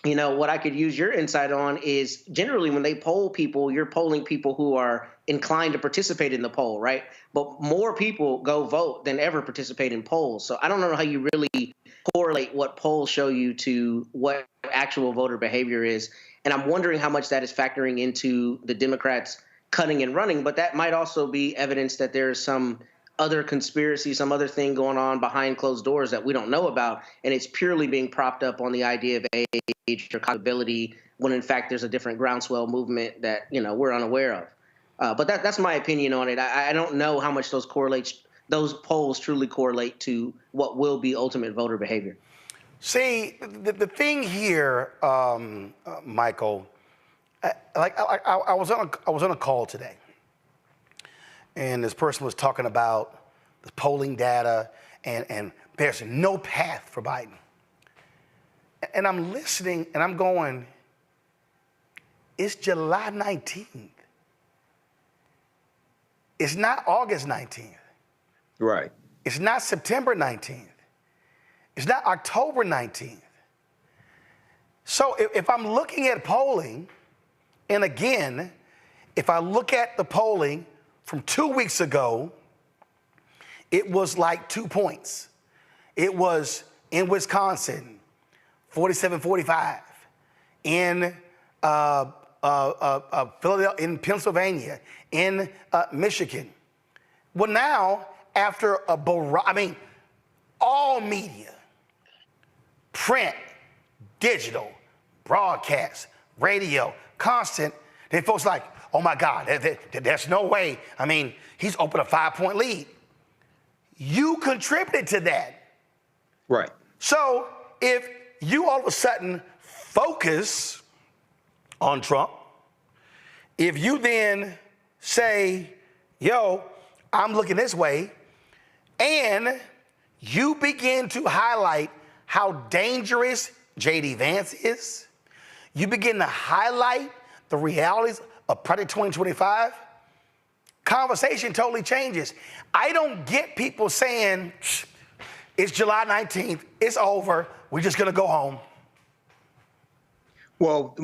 you know, what I could use your insight on is generally when they poll people, you're polling people who are inclined to participate in the poll, right? But more people go vote than ever participate in polls. So I don't know how you really correlate what polls show you to what actual voter behavior is. And I'm wondering how much that is factoring into the Democrats cutting and running. But that might also be evidence that there's some other conspiracy, some other thing going on behind closed doors that we don't know about, and it's purely being propped up on the idea of age or ability, when in fact there's a different groundswell movement that, you know, we're unaware of. But that's my opinion on it. I don't know how much those polls truly correlate to what will be ultimate voter behavior. See, the thing here, Michael, I was on a call today, and this person was talking about the polling data, and there's no path for Biden. And I'm listening, and I'm going, it's July 19th. It's not August 19th. Right. It's not September 19th. It's not October 19th. So if I'm looking at polling, and again, if I look at the polling from 2 weeks ago, it was like 2 points. It was in Wisconsin, 47-45. In Philadelphia, in Pennsylvania, in Michigan. Well, now, after all media, print, digital, broadcast, radio, constant, then folks like, oh my God, there's no way. I mean, he's opened a 5-point lead. You contributed to that. Right. So if you all of a sudden focus on Trump, if you then say, yo, I'm looking this way, and you begin to highlight how dangerous J.D. Vance is, you begin to highlight the realities of Project 2025, conversation totally changes. I don't get people saying, it's July 19th, it's over, we're just gonna go home. Well,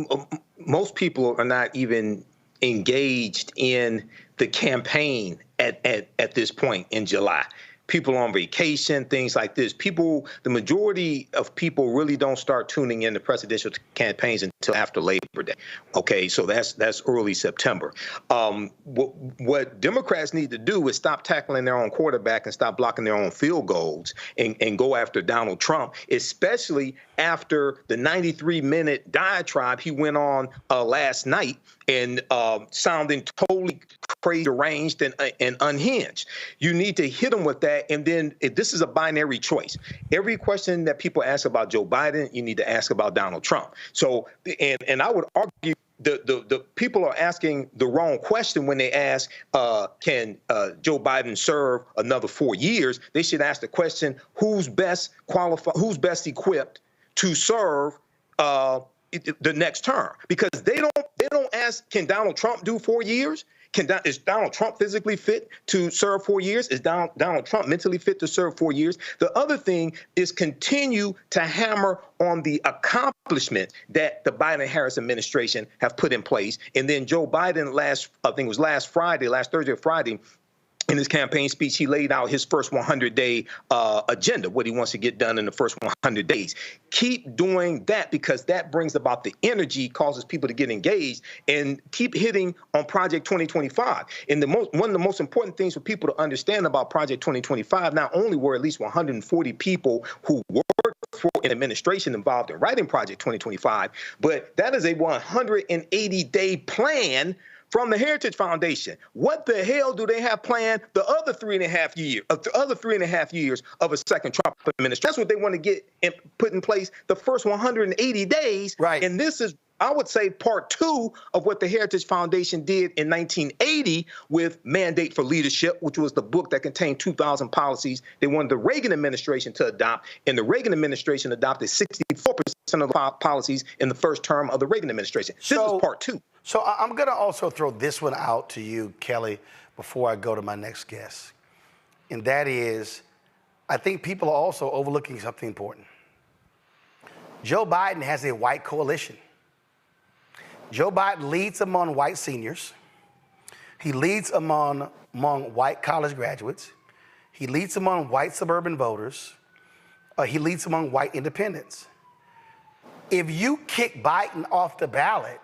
most people are not even engaged in the campaign at this point in July. People on vacation, things like this. The majority of people really don't start tuning in to presidential campaigns until after Labor Day. Okay, so that's early September. What Democrats need to do is stop tackling their own quarterback and stop blocking their own field goals and go after Donald Trump, especially after the 93-minute diatribe he went on last night and sounding totally crazy, deranged, and unhinged. You need to hit him with that. And then this is a binary choice. Every question that people ask about Joe Biden, you need to ask about Donald Trump. So, and I would argue the people are asking the wrong question when they ask, can Joe Biden serve another 4 years? They should ask the question, who's best qualified, who's best equipped to serve the next term, because they don't ask, can Donald Trump do 4 years? Is Donald Trump physically fit to serve 4 years? Is Donald Trump mentally fit to serve 4 years? The other thing is continue to hammer on the accomplishment that the Biden-Harris administration have put in place. And then Joe Biden I think it was last Thursday or Friday, in his campaign speech, he laid out his first 100-day agenda, what he wants to get done in the first 100 days. Keep doing that, because that brings about the energy, causes people to get engaged, and keep hitting on Project 2025. And one of the most important things for people to understand about Project 2025, not only were at least 140 people who worked for an administration involved in writing Project 2025, but that is a 180-day plan from the Heritage Foundation. What the hell do they have planned the other 3.5 years of a second Trump administration? That's what they want to get put in place the first 180 days. Right. And this is, I would say, part 2 of what the Heritage Foundation did in 1980 with Mandate for Leadership, which was the book that contained 2,000 policies they wanted the Reagan administration to adopt. And the Reagan administration adopted 64% of the policies in the first term of the Reagan administration. This is part 2. So I'm going to also throw this one out to you, Kelly, before I go to my next guest. And that is, I think people are also overlooking something important. Joe Biden has a white coalition. Joe Biden leads among white seniors. He leads among white college graduates. He leads among white suburban voters. He leads among white independents. If you kick Biden off the ballot,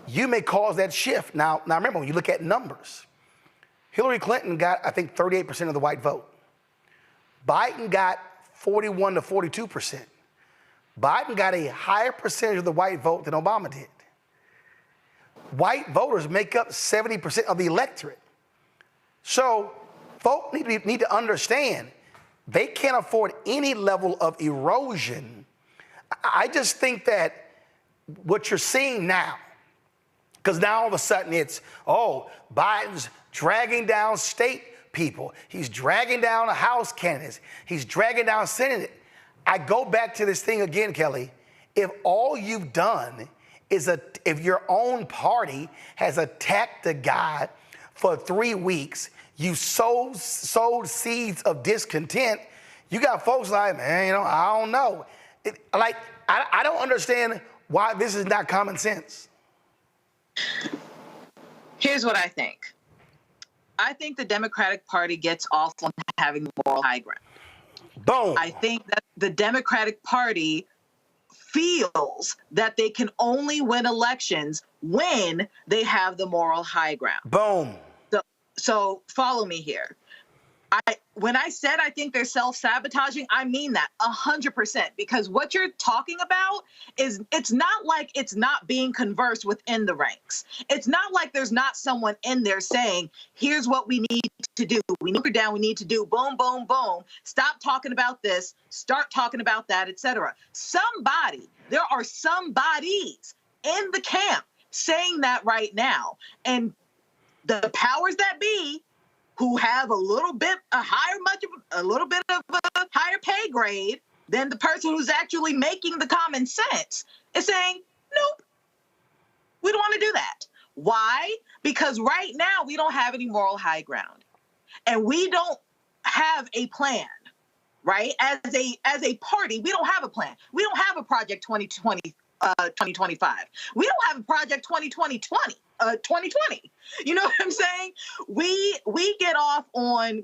you may cause that shift. Now remember, when you look at numbers, Hillary Clinton got, I think, 38% of the white vote. Biden got 41 to 42%. Biden got a higher percentage of the white vote than Obama did. White voters make up 70% of the electorate. So folks need to understand they can't afford any level of erosion. I just think that what you're seeing now, because now all of a sudden it's, Biden's dragging down state people. He's dragging down House candidates. He's dragging down Senate. I go back to this thing again, Kelly. If all you've done is if your own party has attacked the guy for 3 weeks, you sowed seeds of discontent, you got folks like, man, I don't know. I don't understand why this is not common sense. Here's what I think. I think the Democratic Party gets off on having the moral high ground. Boom. I think that the Democratic Party feels that they can only win elections when they have the moral high ground. Boom. So follow me here. When I said I think they're self-sabotaging, I mean that 100%, because what you're talking about is, it's not like it's not being conversed within the ranks. It's not like there's not someone in there saying, here's what we need to do. We need to down, we need to do boom, boom, boom. Stop talking about this, start talking about that, etc. There are some bodies in the camp saying that right now. And the powers that be, who have a little bit of a higher pay grade than the person who's actually making the common sense, is saying, nope, we don't want to do that. Why? Because right now we don't have any moral high ground, and we don't have a plan, right? As a party, we don't have a plan. We don't have a Project 2025. We don't have a Project 2020. You know what I'm saying? We get off on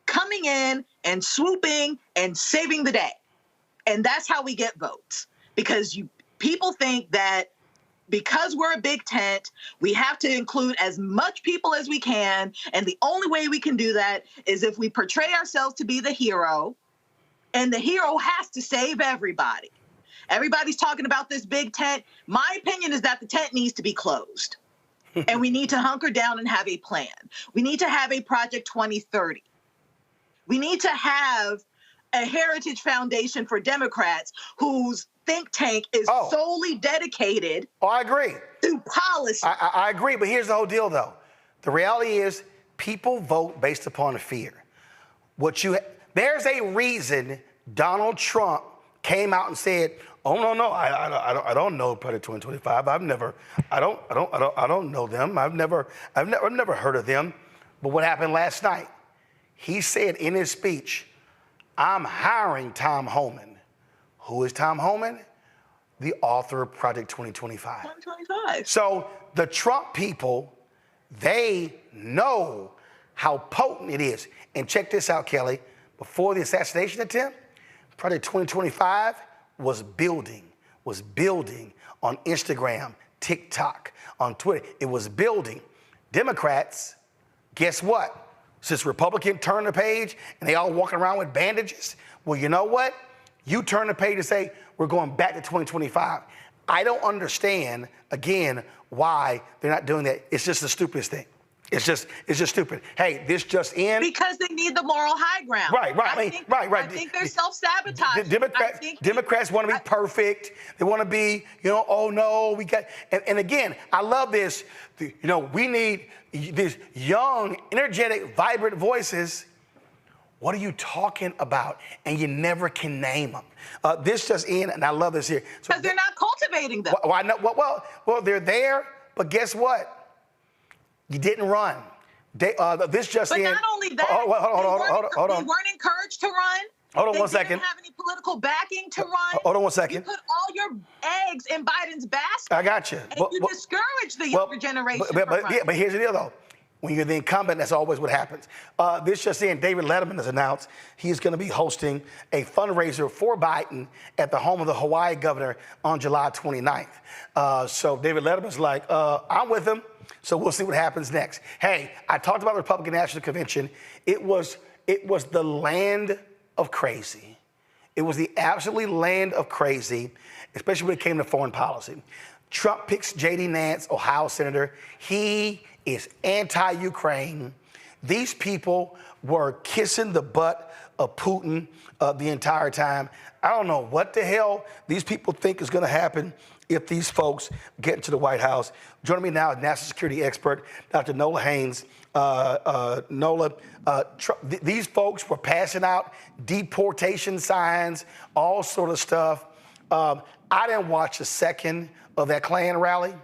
coming in and swooping and saving the day. And that's how we get votes. Because people think that because we're a big tent, we have to include as much people as we can. And the only way we can do that is if we portray ourselves to be the hero, and the hero has to save everybody. Everybody's talking about this big tent. My opinion is that the tent needs to be closed. And we need to hunker down and have a plan. We need to have a Project 2030. We need to have a Heritage Foundation for Democrats whose think tank is solely dedicated I agree. to policy. I agree, but here's the whole deal, though. The reality is people vote based upon fear. There's a reason Donald Trump came out and said, "Oh no, I don't know Project 2025. I don't know them. I've never heard of them." But what happened last night? He said in his speech, "I'm hiring Tom Homan." Who is Tom Homan? The author of Project 2025. 2025. So the Trump people, they know how potent it is. And check this out, Kelly. Before the assassination attempt, Project 2025 was building on Instagram, TikTok, on Twitter. It was building. Democrats, guess what? Since Republicans turned the page and they all walking around with bandages, well, you know what? You turn the page and say, we're going back to 2025. I don't understand, again, why they're not doing that. It's just the stupidest thing. It's just stupid. Hey, this just in. Because they need the moral high ground. Right. I think they're self-sabotaging. Democrats want to be perfect. They want to be, oh no, we got, and again, I love this. We need these young, energetic, vibrant voices. What are you talking about? And you never can name them. This just in, and I love this here. Because they're not cultivating them. Well, I know. Well, they're there, but guess what? You didn't run. This just in. But not only that, hold on. They weren't encouraged to run. Hold on 1 second. They didn't have any political backing to run. Hold on 1 second. You put all your eggs in Biden's basket. I got you. And you discourage the younger generation from running. But here's the deal, though. When you're the incumbent, that's always what happens. This just in, David Letterman has announced he's going to be hosting a fundraiser for Biden at the home of the Hawaii governor on July 29th. So David Letterman's like, I'm with him. So we'll see what happens next. Hey, I talked about the Republican National Convention. It was the land of crazy. It was the absolutely land of crazy, especially when it came to foreign policy. Trump picks J.D. Vance, Ohio senator. He is anti-Ukraine. These people were kissing the butt of Putin the entire time. I don't know what the hell these people think is going to happen if these folks get into the White House. Joining me now is national security expert, Dr. Nola Haynes. Nola, these folks were passing out deportation signs, all sort of stuff. I didn't watch a second of that Klan rally.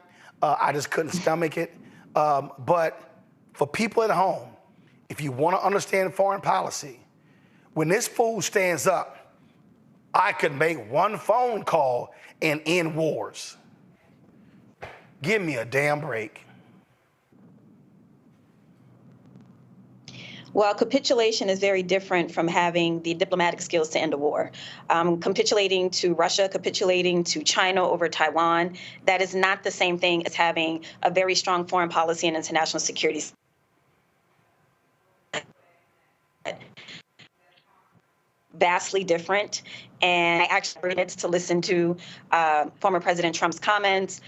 I just couldn't stomach it. But for people at home, if you want to understand foreign policy, when this fool stands up, I could make one phone call and end wars. Give me a damn break. Well, capitulation is very different from having the diplomatic skills to end a war. Capitulating to Russia, capitulating to China over Taiwan, that is not the same thing as having a very strong foreign policy and international security. Vastly different. And I actually needed to listen to former President Trump's comments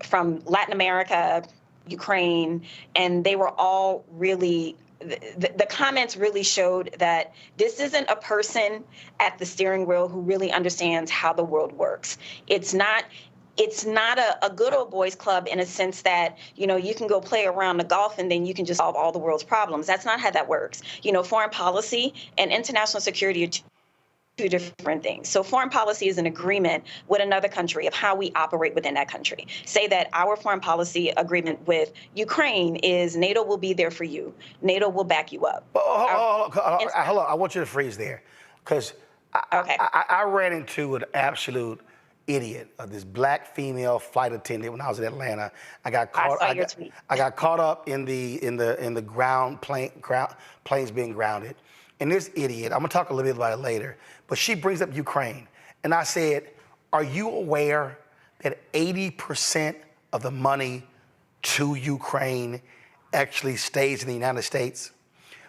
from Latin America, Ukraine, and they were all really, the comments really showed that this isn't a person at the steering wheel who really understands how the world works. It's not a good old boys club in a sense that, you can go play around the golf and then you can just solve all the world's problems. That's not how that works. Foreign policy and international security are two different things. So foreign policy is an agreement with another country of how we operate within that country. Say that our foreign policy agreement with Ukraine is NATO will be there for you. NATO will back you up. Hold on. I want you to freeze there, because I ran into an absolute idiot, this black female flight attendant when I was in Atlanta. I got caught up in the planes being grounded. And this idiot, I'm gonna talk a little bit about it later, but she brings up Ukraine. And I said, are you aware that 80% of the money to Ukraine actually stays in the United States?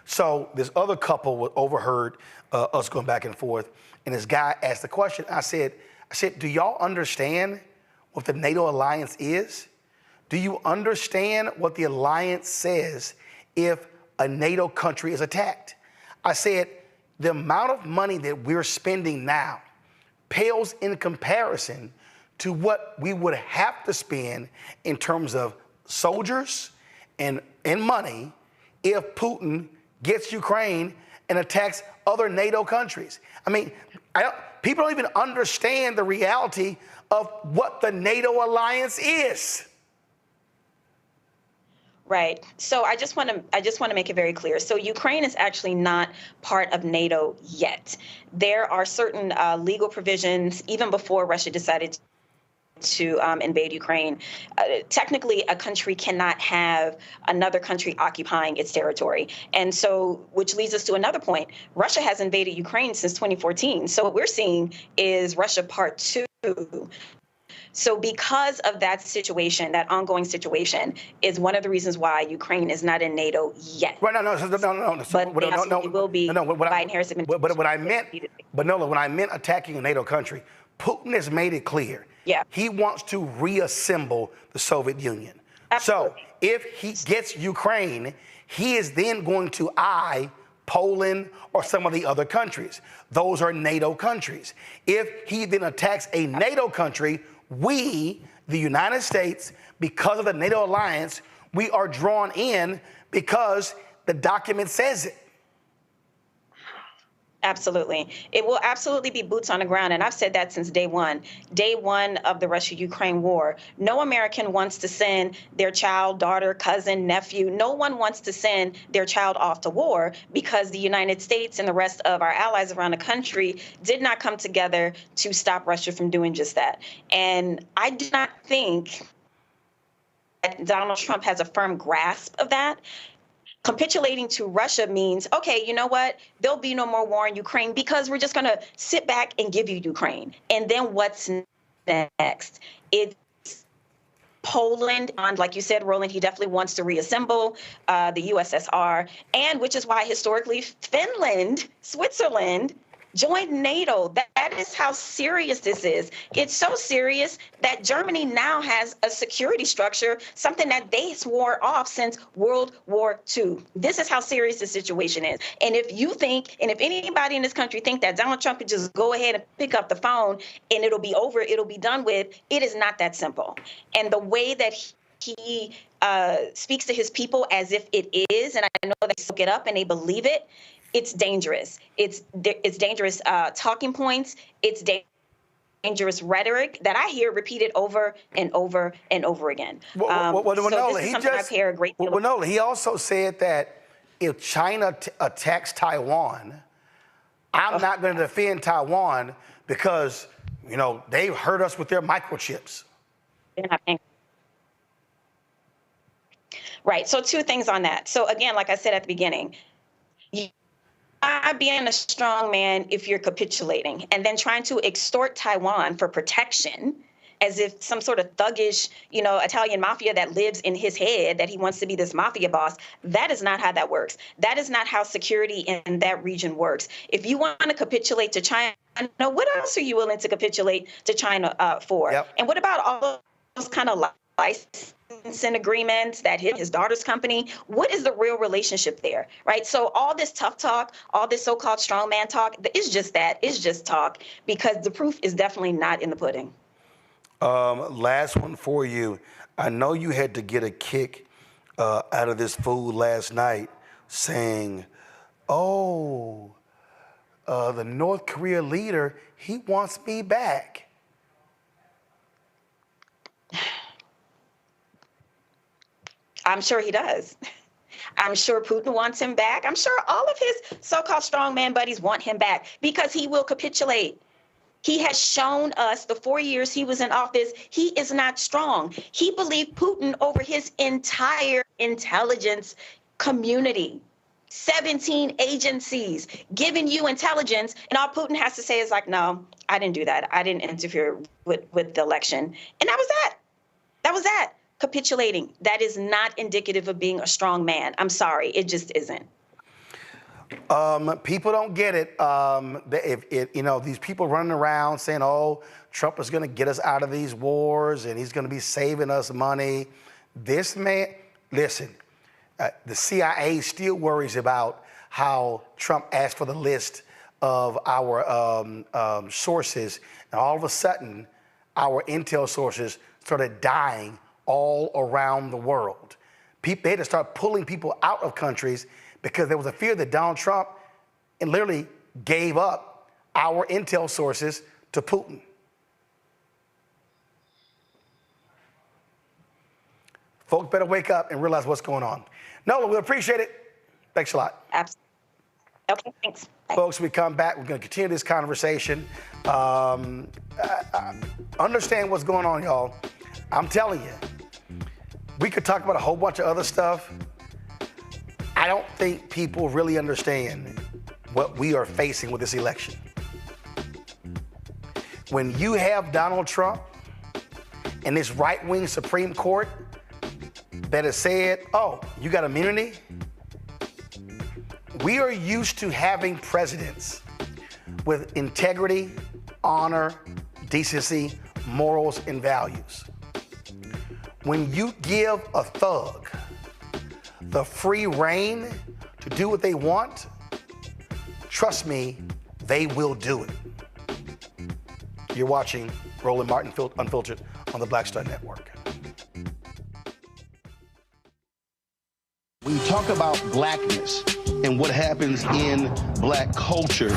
So this other couple overheard us going back and forth, and this guy asked the question. I said, do y'all understand what the NATO alliance is? Do you understand what the alliance says if a NATO country is attacked? I said, the amount of money that we're spending now pales in comparison to what we would have to spend in terms of soldiers and money if Putin gets Ukraine and attacks other NATO countries. I mean, People don't even understand the reality of what the NATO alliance is. Right. So I just want to make it very clear. So Ukraine is actually not part of NATO yet. There are certain legal provisions even before Russia decided to invade Ukraine. Technically, a country cannot have another country occupying its territory. And so, which leads us to another point. Russia has invaded Ukraine since 2014. So what we're seeing is Russia Part 2. So because of that situation, that ongoing situation, is one of the reasons why Ukraine is not in NATO yet. Right, no. But they absolutely will be. Biden-Harris administration. But what I meant, but Nola, when I meant attacking a NATO country, Putin has made it clear. Yeah. He wants to reassemble the Soviet Union. Absolutely. So if he gets Ukraine, he is then going to eye Poland or some of the other countries. Those are NATO countries. If he then attacks a NATO country, we, the United States, because of the NATO alliance, we are drawn in because the document says it. Absolutely. It will absolutely be boots on the ground. And I've said that since day one of the Russia-Ukraine war. No American wants to send their child, daughter, cousin, nephew. No one wants to send their child off to war because the United States and the rest of our allies around the country did not come together to stop Russia from doing just that. And I do not think that Donald Trump has a firm grasp of that. Capitulating to Russia means, okay, you know what? There'll be no more war in Ukraine because we're just going to sit back and give you Ukraine. And then what's next? It's Poland, and like you said, Roland, he definitely wants to reassemble the USSR, and which is why historically Finland, Switzerland, joined NATO. That is how serious this is. It's so serious that Germany now has a security structure, something that they swore off since World War II. This is how serious the situation is. And if you think, and if anybody in this country think that Donald Trump could just go ahead and pick up the phone and it'll be over, it'll be done with, it is not that simple. And the way that he speaks to his people as if it is, and I know they soak it up and they believe it, it's dangerous. It's dangerous talking points. It's dangerous rhetoric that I hear repeated over and over and over again. Nola, this is something I care a great deal about. Nola, he also said that if China attacks Taiwan, I'm not going to defend Taiwan because, you know, they've hurt us with their microchips. They're not paying. Right. So two things on that. So again, like I said at the beginning, being a strong man if you're capitulating and then trying to extort Taiwan for protection as if some sort of thuggish, you know, Italian mafia that lives in his head, that he wants to be this mafia boss. That is not how that works. That is not how security in that region works. If you want to capitulate to China, what else are you willing to capitulate to China for? Yep. And what about all those kind of licensing agreements that his daughter's company? What is the real relationship there, right? So all this tough talk, all this so-called strongman talk, it's just that. It's just talk because the proof is definitely not in the pudding. Last one for you. I know you had to get a kick out of this fool last night saying, the North Korea leader, he wants me back. I'm sure he does. I'm sure Putin wants him back. I'm sure all of his so-called strongman buddies want him back because he will capitulate. He has shown us the 4 years he was in office, he is not strong. He believed Putin over his entire intelligence community. 17 agencies giving you intelligence, and all Putin has to say is like, no, I didn't do that. I didn't interfere with the election. And that was that. That was that. Capitulating. That is not indicative of being a strong man. I'm sorry. It just isn't. People don't get it. These people running around saying, oh, Trump is going to get us out of these wars and he's going to be saving us money. This man, listen, the CIA still worries about how Trump asked for the list of our sources. And all of a sudden, our intel sources started dying all around the world. They had to start pulling people out of countries because there was a fear that Donald Trump literally gave up our intel sources to Putin. Folks better wake up and realize what's going on. Nola, we appreciate it. Thanks a lot. Absolutely. Okay, thanks. Bye. Folks, we come back. We're going to continue this conversation. Understand what's going on, y'all. I'm telling you, we could talk about a whole bunch of other stuff. I don't think people really understand what we are facing with this election. When you have Donald Trump and this right-wing Supreme Court that has said, oh, you got immunity? We are used to having presidents with integrity, honor, decency, morals, and values. When you give a thug the free rein to do what they want, trust me, they will do it. You're watching Roland Martin Unfiltered on the Black Star Network. When you talk about blackness and what happens in black culture,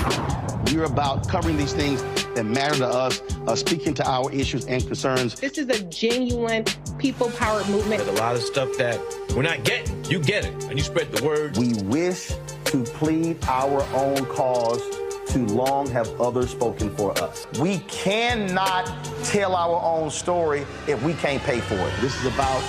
we're about covering these things that matter to us, speaking to our issues and concerns. This is a genuine people-powered movement. There's a lot of stuff that we're not getting. You get it, and you spread the word. We wish to plead our own cause. Too long have others spoken for us. We cannot tell our own story if we can't pay for it. This is about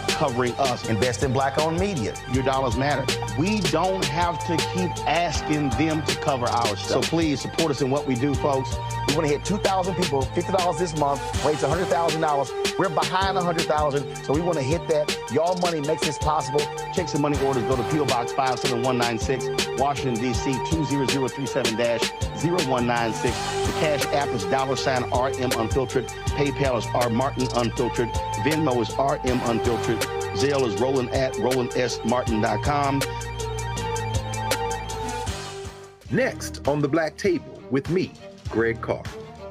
covering us. Invest in black-owned media. Your dollars matter. We don't have to keep asking them to cover our stuff. So please support us in what we do, folks. We want to hit 2,000 people, $50 this month, raise $100,000. We're behind 100,000, so we want to hit that. Y'all money makes this possible. Check some money orders. Go to P.O. Box 57196, Washington, D.C. 20037-0196. The Cash App is $RM Unfiltered. PayPal is R Martin Unfiltered. Venmo is RM Unfiltered. Zelle is Roland at RolandSMartin.com. Next on the Black Table with me, Greg Carr,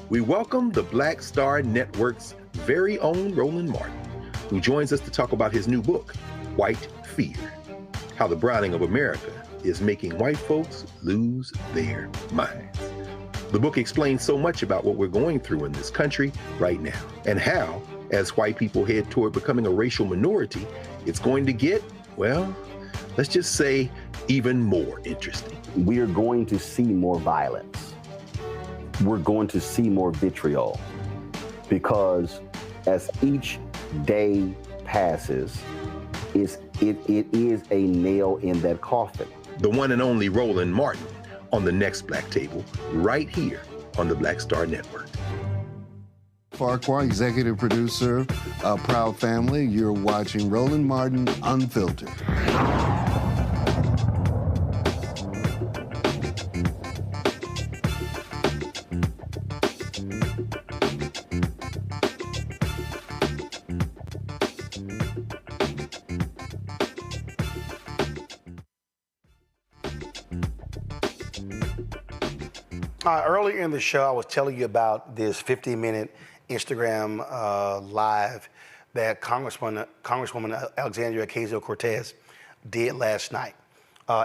we welcome the Black Star Network's very own Roland Martin, who joins us to talk about his new book, White Fear, How the Browning of America is Making White Folks Lose Their Minds. The book explains so much about what we're going through in this country right now, and how, as white people head toward becoming a racial minority, it's going to get, well, let's just say, even more interesting. We are going to see more violence. We're going to see more vitriol, because as each day passes, it is a nail in that coffin. The one and only Roland Martin on the next Black Table, right here on the Black Star Network. Farquhar, executive producer, a proud family. You're watching Roland Martin Unfiltered. Earlier in the show, I was telling you about this 50-minute Instagram live that Congresswoman Alexandria Ocasio-Cortez did last night.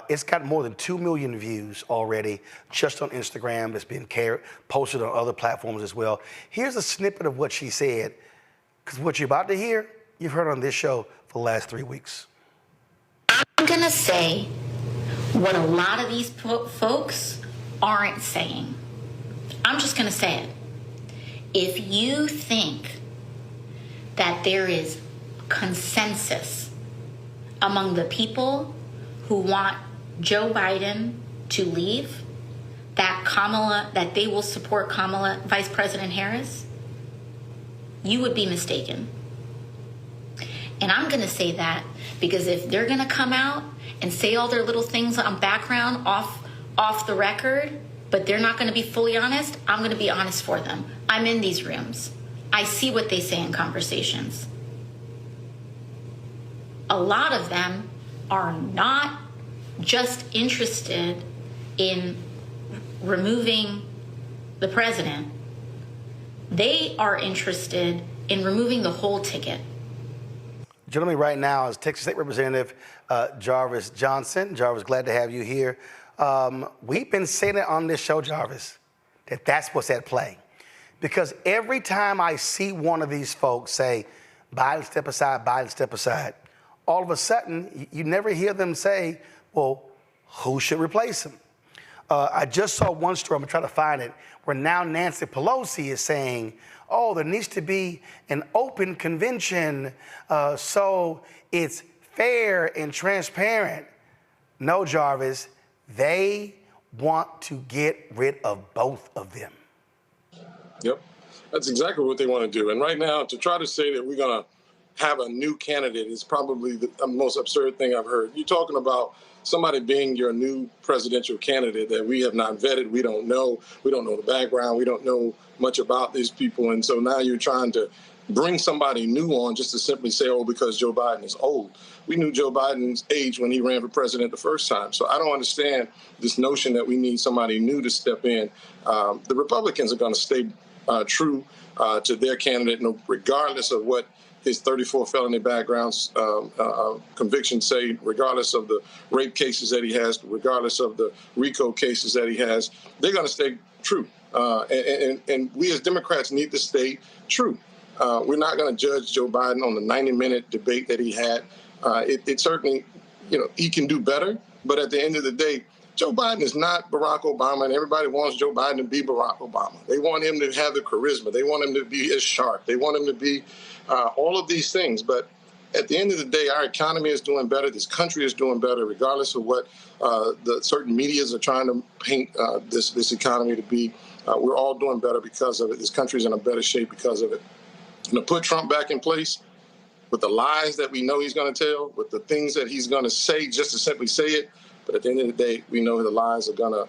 It's got more than 2 million views already just on Instagram. It's been posted on other platforms as well. Here's a snippet of what she said, because what you're about to hear, you've heard on this show for the last 3 weeks. I'm going to say what a lot of these folks aren't saying. I'm just going to say it. If you think that there is consensus among the people who want Joe Biden to leave, that they will support Vice President Harris, you would be mistaken. And I'm going to say that because if they're going to come out and say all their little things on background off the record, but they're not going to be fully honest, I'm going to be honest for them. I'm in these rooms. I see what they say in conversations. A lot of them are not just interested in removing the president. They are interested in removing the whole ticket. Joining me right now is Texas State Representative Jarvis Johnson. Jarvis, glad to have you here. We've been saying it on this show, Jarvis. that that's what's at play. Because every time I see one of these folks say, Biden, step aside, all of a sudden, you never hear them say, well, who should replace him? I just saw one story, I'm gonna try to find it, where now Nancy Pelosi is saying, oh, there needs to be an open convention so it's fair and transparent. No, Jarvis, they want to get rid of both of them. Yep, that's exactly what they want to do. And right now, to try to say that we're going to have a new candidate is probably the most absurd thing I've heard. You're talking about somebody being your new presidential candidate that we have not vetted, we don't know the background, we don't know much about these people. And so now you're trying to bring somebody new on just to simply say, oh, because Joe Biden is old. We knew Joe Biden's age when he ran for president the first time. So I don't understand this notion that we need somebody new to step in. The Republicans are going to stay true to their candidate, regardless of what his 34 felony backgrounds convictions say, regardless of the rape cases that he has, regardless of the RICO cases that he has. They're going to stay true. And we as Democrats need to stay true. We're not going to judge Joe Biden on the 90-minute debate that he had. It certainly, he can do better. But at the end of the day, Joe Biden is not Barack Obama, and everybody wants Joe Biden to be Barack Obama. They want him to have the charisma. They want him to be as sharp. They want him to be all of these things. But at the end of the day, our economy is doing better. This country is doing better, regardless of what the certain medias are trying to paint this economy to be. We're all doing better because of it. This country's in a better shape because of it. And to put Trump back in place with the lies that we know he's going to tell, with the things that he's going to say just to simply say it, but at the end of the day, we know the lies are going to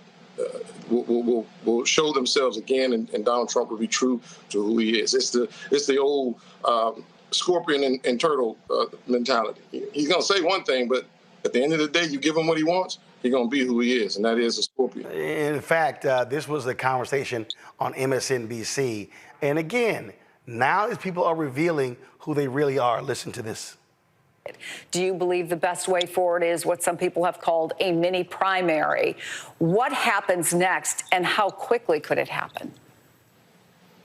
will show themselves again, and Donald Trump will be true to who he is. It's the old scorpion and turtle mentality. He's going to say one thing, but at the end of the day, you give him what he wants, he's going to be who he is, and that is a scorpion. In fact, this was a conversation on MSNBC. And again, now these people are revealing who they really are. Listen to this. Do you believe the best way forward is what some people have called a mini primary? What happens next, and how quickly could it happen?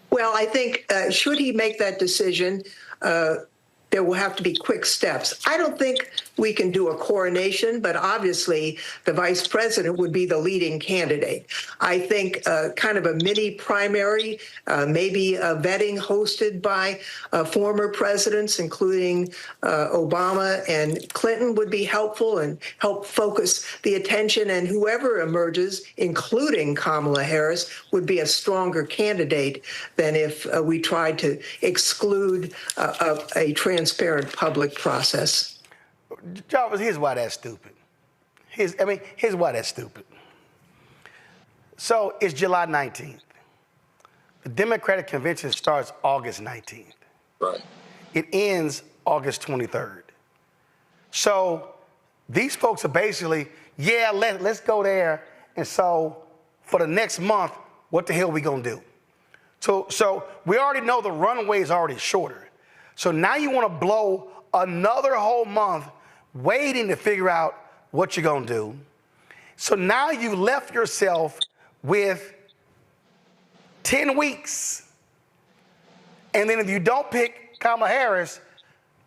Well, I think should he make that decision, there will have to be quick steps. I don't think we can do a coronation, but obviously the vice president would be the leading candidate. I think kind of a mini primary, maybe a vetting hosted by former presidents, including Obama and Clinton, would be helpful and help focus the attention. And whoever emerges, including Kamala Harris, would be a stronger candidate than if we tried to exclude a transparent public process. Jarvis, here's why that's stupid. Here's why that's stupid. So it's July 19th. The Democratic Convention starts August 19th. Right. It ends August 23rd. So these folks are basically, let's go there. And so for the next month, what the hell are we gonna do? So we already know the runway is already shorter. So now you want to blow another whole month waiting to figure out what you're going to do. So now you left yourself with 10 weeks. And then if you don't pick Kamala Harris,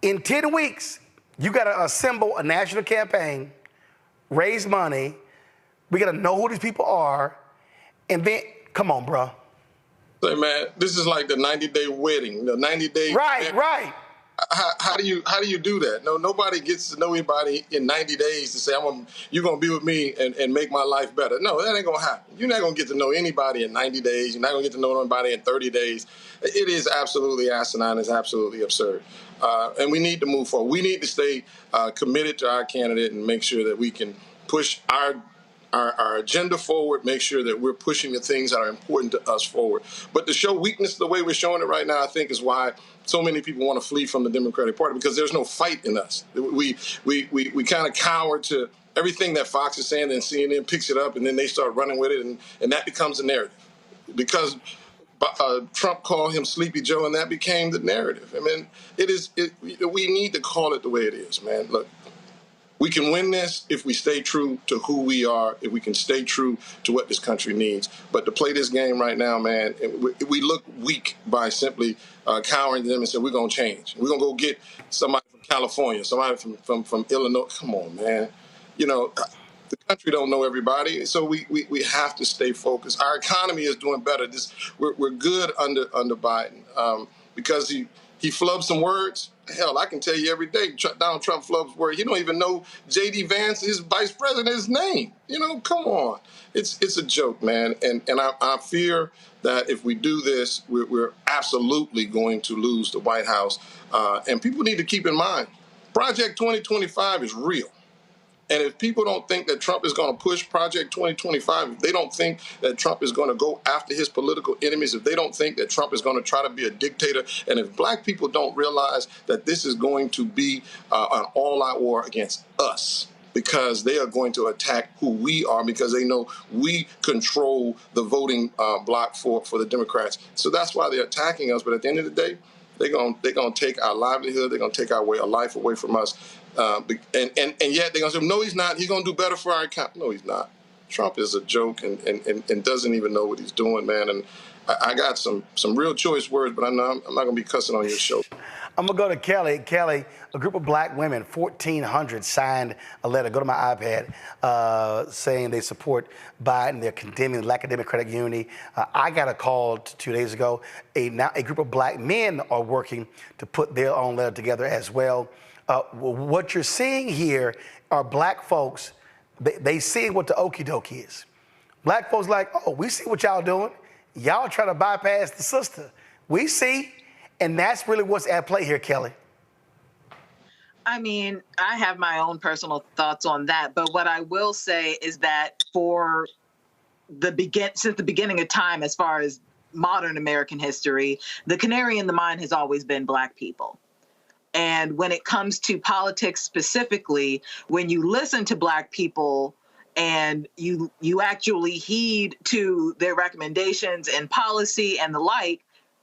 in 10 weeks, you got to assemble a national campaign, raise money. We got to know who these people are. And then, come on, bro. Say, man, this is like the 90-day wedding, the 90-day. Right. How do you do that? No, nobody gets to know anybody in 90 days to say, you're going to be with me and make my life better. No, that ain't going to happen. You're not going to get to know anybody in 90 days. You're not going to get to know anybody in 30 days. It is absolutely asinine. It's absolutely absurd. And we need to move forward. We need to stay committed to our candidate and make sure that we can push our agenda forward, make sure that we're pushing the things that are important to us forward. But to show weakness the way we're showing it right now, I think is why so many people want to flee from the Democratic Party, because there's no fight in us. We kind of cower to everything that Fox is saying, and CNN picks it up, and then they start running with it, and that becomes the narrative. Because Trump called him Sleepy Joe, and that became the narrative. I mean, we need to call it the way it is, man. Look, We can win this if we stay true to who we are, if we can stay true to what this country needs. But to play this game right now, man, we look weak by simply cowering to them and saying we're going to change. We're going to go get somebody from California, somebody from Illinois. Come on, man. You know, the country don't know everybody, so we have to stay focused. Our economy is doing better. We're good under Biden because he flubbed some words. Hell, I can tell you every day, Donald Trump flubs words. He don't even know J.D. Vance, his vice president's name. You know, come on. It's a joke, man. And I fear that if we do this, we're absolutely going to lose the White House. And people need to keep in mind, Project 2025 is real. And if people don't think that Trump is going to push Project 2025, if they don't think that Trump is going to go after his political enemies, if they don't think that Trump is going to try to be a dictator, and if black people don't realize that this is going to be an all-out war against us, because they are going to attack who we are, because they know we control the voting block for the Democrats. So that's why they're attacking us. But at the end of the day, they're going to take our livelihood. They're going to take our way of life away from us. And yet they're going to say, no, he's not. He's going to do better for our economy. No, he's not. Trump is a joke and doesn't even know what he's doing, man. And I got some real choice words, but I'm not going to be cussing on your show. I'm going to go to Kelly. Kelly, a group of black women, 1,400, signed a letter, go to my iPad, saying they support Biden. They're condemning the lack of democratic unity. I got a call 2 days ago. Now a group of black men are working to put their own letter together as well. What you're seeing here are black folks, they see what the okie dokie is. Black folks like, oh, we see what y'all doing. Y'all trying to bypass the sister. We see, and that's really what's at play here, Kelly. I mean, I have my own personal thoughts on that, but what I will say is that for since the beginning of time, as far as modern American history, the canary in the mine has always been black people. And when it comes to politics specifically, when you listen to black people and you actually heed to their recommendations and policy and the like,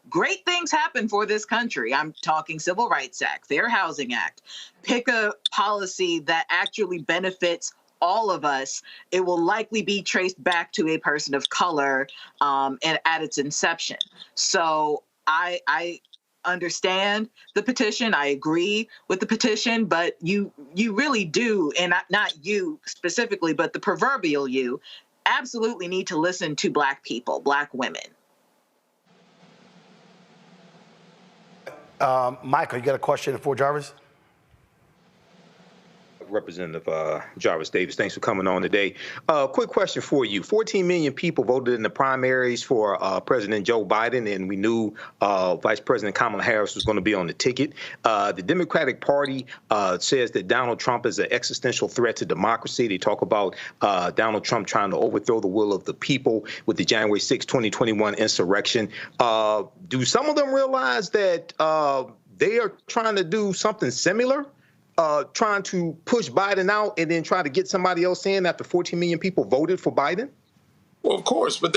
great things happen for this country. I'm talking Civil Rights Act, Fair Housing Act. Pick a policy that actually benefits all of us. It will likely be traced back to a person of color and at its inception. So I understand the petition. I agree with the petition, but you really do, and not you specifically, but the proverbial you, absolutely need to listen to black people, black women. Michael, you got a question for Jarvis? Representative Jarvis Davis, thanks for coming on today. Quick question for you. 14 million people voted in the primaries for President Joe Biden, and we knew Vice President Kamala Harris was going to be on the ticket. The Democratic Party says that Donald Trump is an existential threat to democracy. They talk about Donald Trump trying to overthrow the will of the people with the January 6, 2021 insurrection. Do some of them realize that they are trying to do something similar? Trying to push Biden out and then try to get somebody else in after 14 million people voted for Biden? Well, of course, but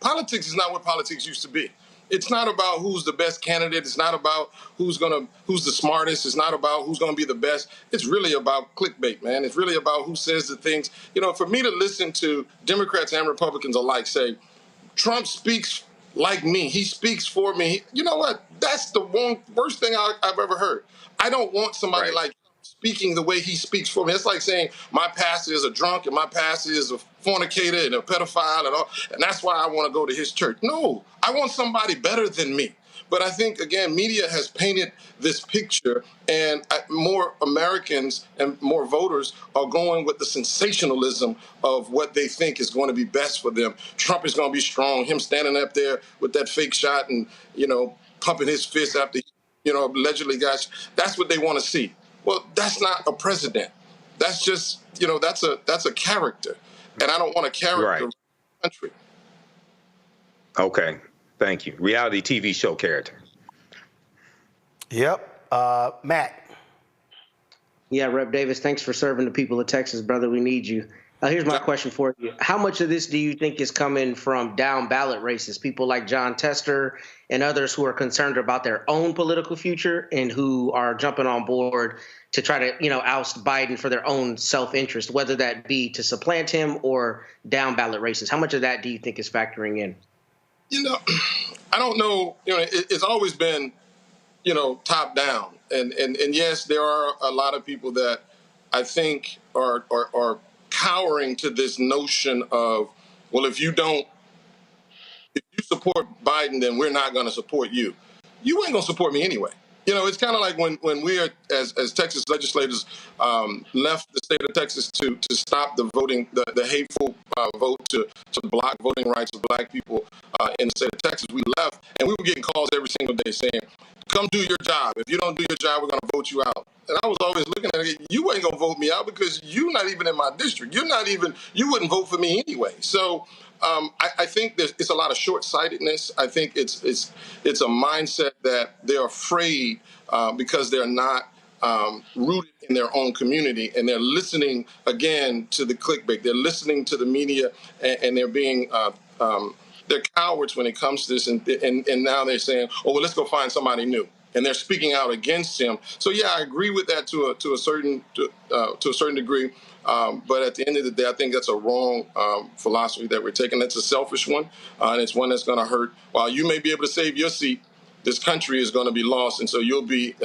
politics is not what politics used to be. It's not about who's the best candidate. It's not about who's the smartest. It's not about who's going to be the best. It's really about clickbait, man. It's really about who says the things. For me to listen to Democrats and Republicans alike say, Trump speaks like me. He speaks for me. You know what? That's the worst thing I've ever heard. I don't want somebody like speaking the way he speaks for me. It's like saying my pastor is a drunk and my pastor is a fornicator and a pedophile and all, and that's why I want to go to his church. No, I want somebody better than me. But I think, again, media has painted this picture, and more Americans and more voters are going with the sensationalism of what they think is going to be best for them. Trump is going to be strong. Him standing up there with that fake shot and, pumping his fist after allegedly guys, that's what they want to see. Well, that's not a president. That's just, that's a character. And I don't want a character in the country. Okay. Thank you. Reality TV show character. Yep. Matt. Yeah, Rep. Davis, thanks for serving the people of Texas, brother. We need you. Here's my question for you. How much of this do you think is coming from down ballot races, people like John Tester and others who are concerned about their own political future and who are jumping on board to try to, oust Biden for their own self-interest, whether that be to supplant him or down ballot races? How much of that do you think is factoring in? I don't know. It's always been, top down. And yes, there are a lot of people that I think are cowering to this notion of, well, if you support Biden, then we're not going to support you. You ain't going to support me anyway. It's kind of like when we are, as Texas legislators, left the state of Texas to stop the voting, the hateful vote to block voting rights of black people in the state of Texas. We left, and we were getting calls every single day saying, come do your job. If you don't do your job, we're going to vote you out. And I was always looking at it, you ain't going to vote me out because you're not even in my district. You wouldn't vote for me anyway. So I think it's a lot of short-sightedness. I think it's a mindset that they're afraid because they're not rooted in their own community, and they're listening again to the clickbait. They're listening to the media, and they're being they're cowards when it comes to this. And now they're saying, oh, well, let's go find somebody new. And they're speaking out against him. So yeah, I agree with that to a certain degree. But at the end of the day, I think that's a wrong philosophy that we're taking. That's a selfish one, and it's one that's going to hurt. While you may be able to save your seat, this country is going to be lost, and so you'll be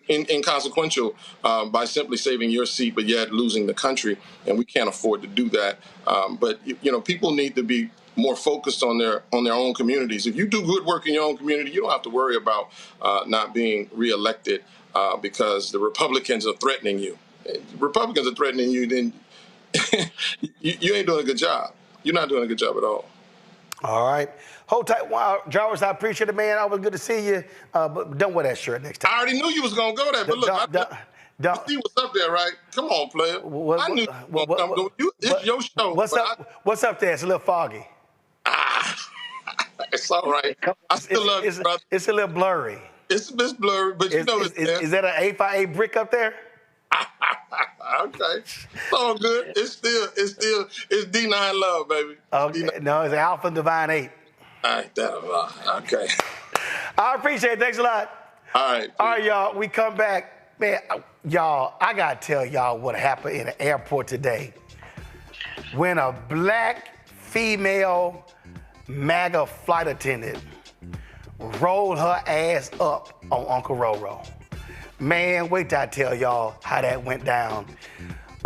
inconsequential by simply saving your seat, but yet losing the country, and we can't afford to do that. But people need to be more focused on their own communities. If you do good work in your own community, you don't have to worry about not being reelected because the Republicans are threatening you. Republicans are threatening you, then you ain't doing a good job. You're not doing a good job at all. All right. Hold tight. Wow, Jarvis, I appreciate it, man. Always good to see you. But don't wear that shirt next time. I already knew you was going to go there, but look, I see what's up there, right? Come on, player. I knew it's your show. What's up there? It's a little foggy. It's all right. I still love you, brother. It's a little blurry. It's a bit blurry, but it's there. Is that an 8x8 brick up there? Okay. It's all good. It's D9 love, baby. Okay. D9. No, it's Alpha Divine 8. All right. Okay. I appreciate it. Thanks a lot. All right. All right, y'all. We come back. Man, y'all, I got to tell y'all what happened in the airport today. When a black female MAGA flight attendant rolled her ass up on Uncle Roro. Man, wait till I tell y'all how that went down.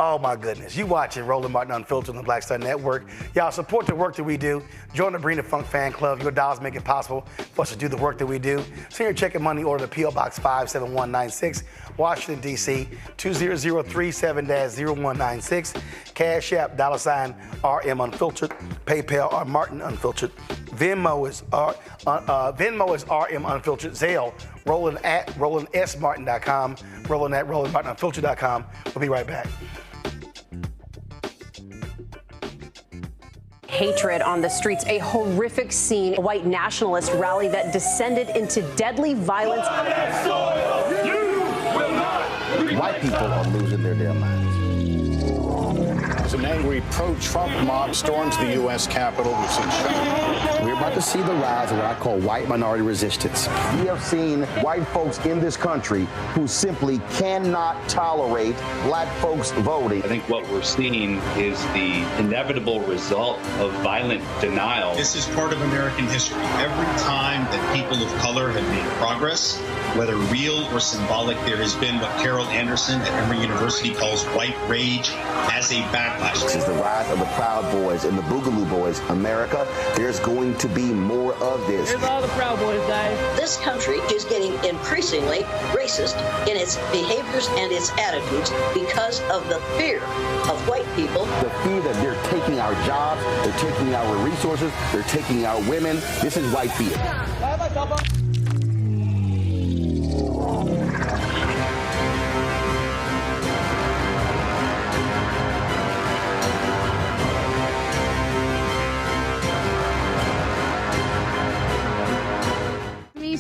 Oh my goodness. You watching Roland Martin Unfiltered on the Black Star Network. Y'all support the work that we do. Join the Bring the Funk fan club. Your dollars make it possible for us to do the work that we do. Send your check and money order to P.O. Box 57196, Washington, D.C. 20037-0196. Cash App, $RM Unfiltered. PayPal, R Martin Unfiltered. Venmo is RM Unfiltered. Zelle, Roland at RolandSMartin.com. Roland at RolandMartinUnfiltered.com. We'll be right back. Hatred on the streets, a horrific scene, a white nationalist rally that descended into deadly violence. White people are losing their damn minds. An angry pro-Trump mob storms the U.S. Capitol. We've seen shooting. We're about to see the rise of what I call white minority resistance. We have seen white folks in this country who simply cannot tolerate black folks voting. I think what we're seeing is the inevitable result of violent denial. This is part of American history. Every time that people of color have made progress, whether real or symbolic, there has been what Carol Anderson at Emory University calls white rage as a backlash. This is the rise of the Proud Boys and the Boogaloo Boys. America, there's going to be more of this. Here's all the Proud Boys, guys. This country is getting increasingly racist in its behaviors and its attitudes because of the fear of white people. The fear that they're taking our jobs, they're taking our resources, they're taking our women. This is white fear.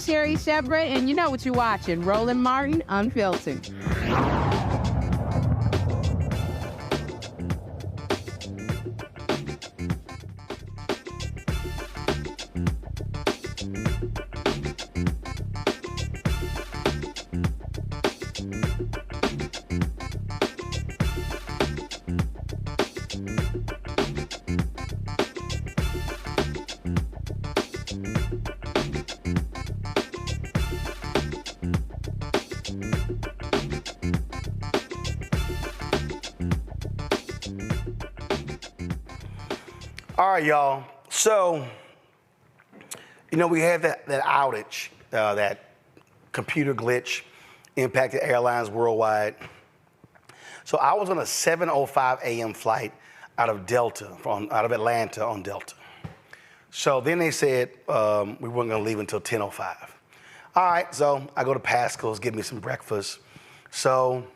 Sherry Shepard, and you know what you're watching, Roland Martin Unfiltered. All right, y'all. So, we had that outage, that computer glitch impacted airlines worldwide. So I was on a 7:05 a.m. flight out of Atlanta on Delta. So then they said we weren't going to leave until 10:05. All right, so I go to Pascal's, get me some breakfast. So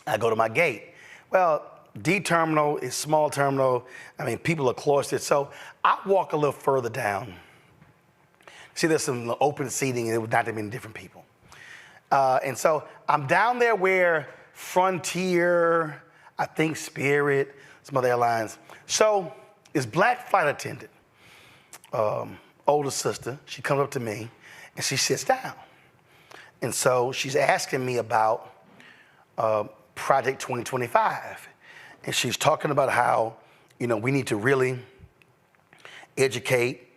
I go to my gate. Well, D terminal is small terminal. I mean, people are cloistered. So I walk a little further down. See, there's some open seating, and it was not that many different people. And so I'm down there where Frontier, I think Spirit, some other airlines. So this black flight attendant, older sister, she comes up to me and she sits down. And so she's asking me about Project 2025. And she's talking about how, we need to really educate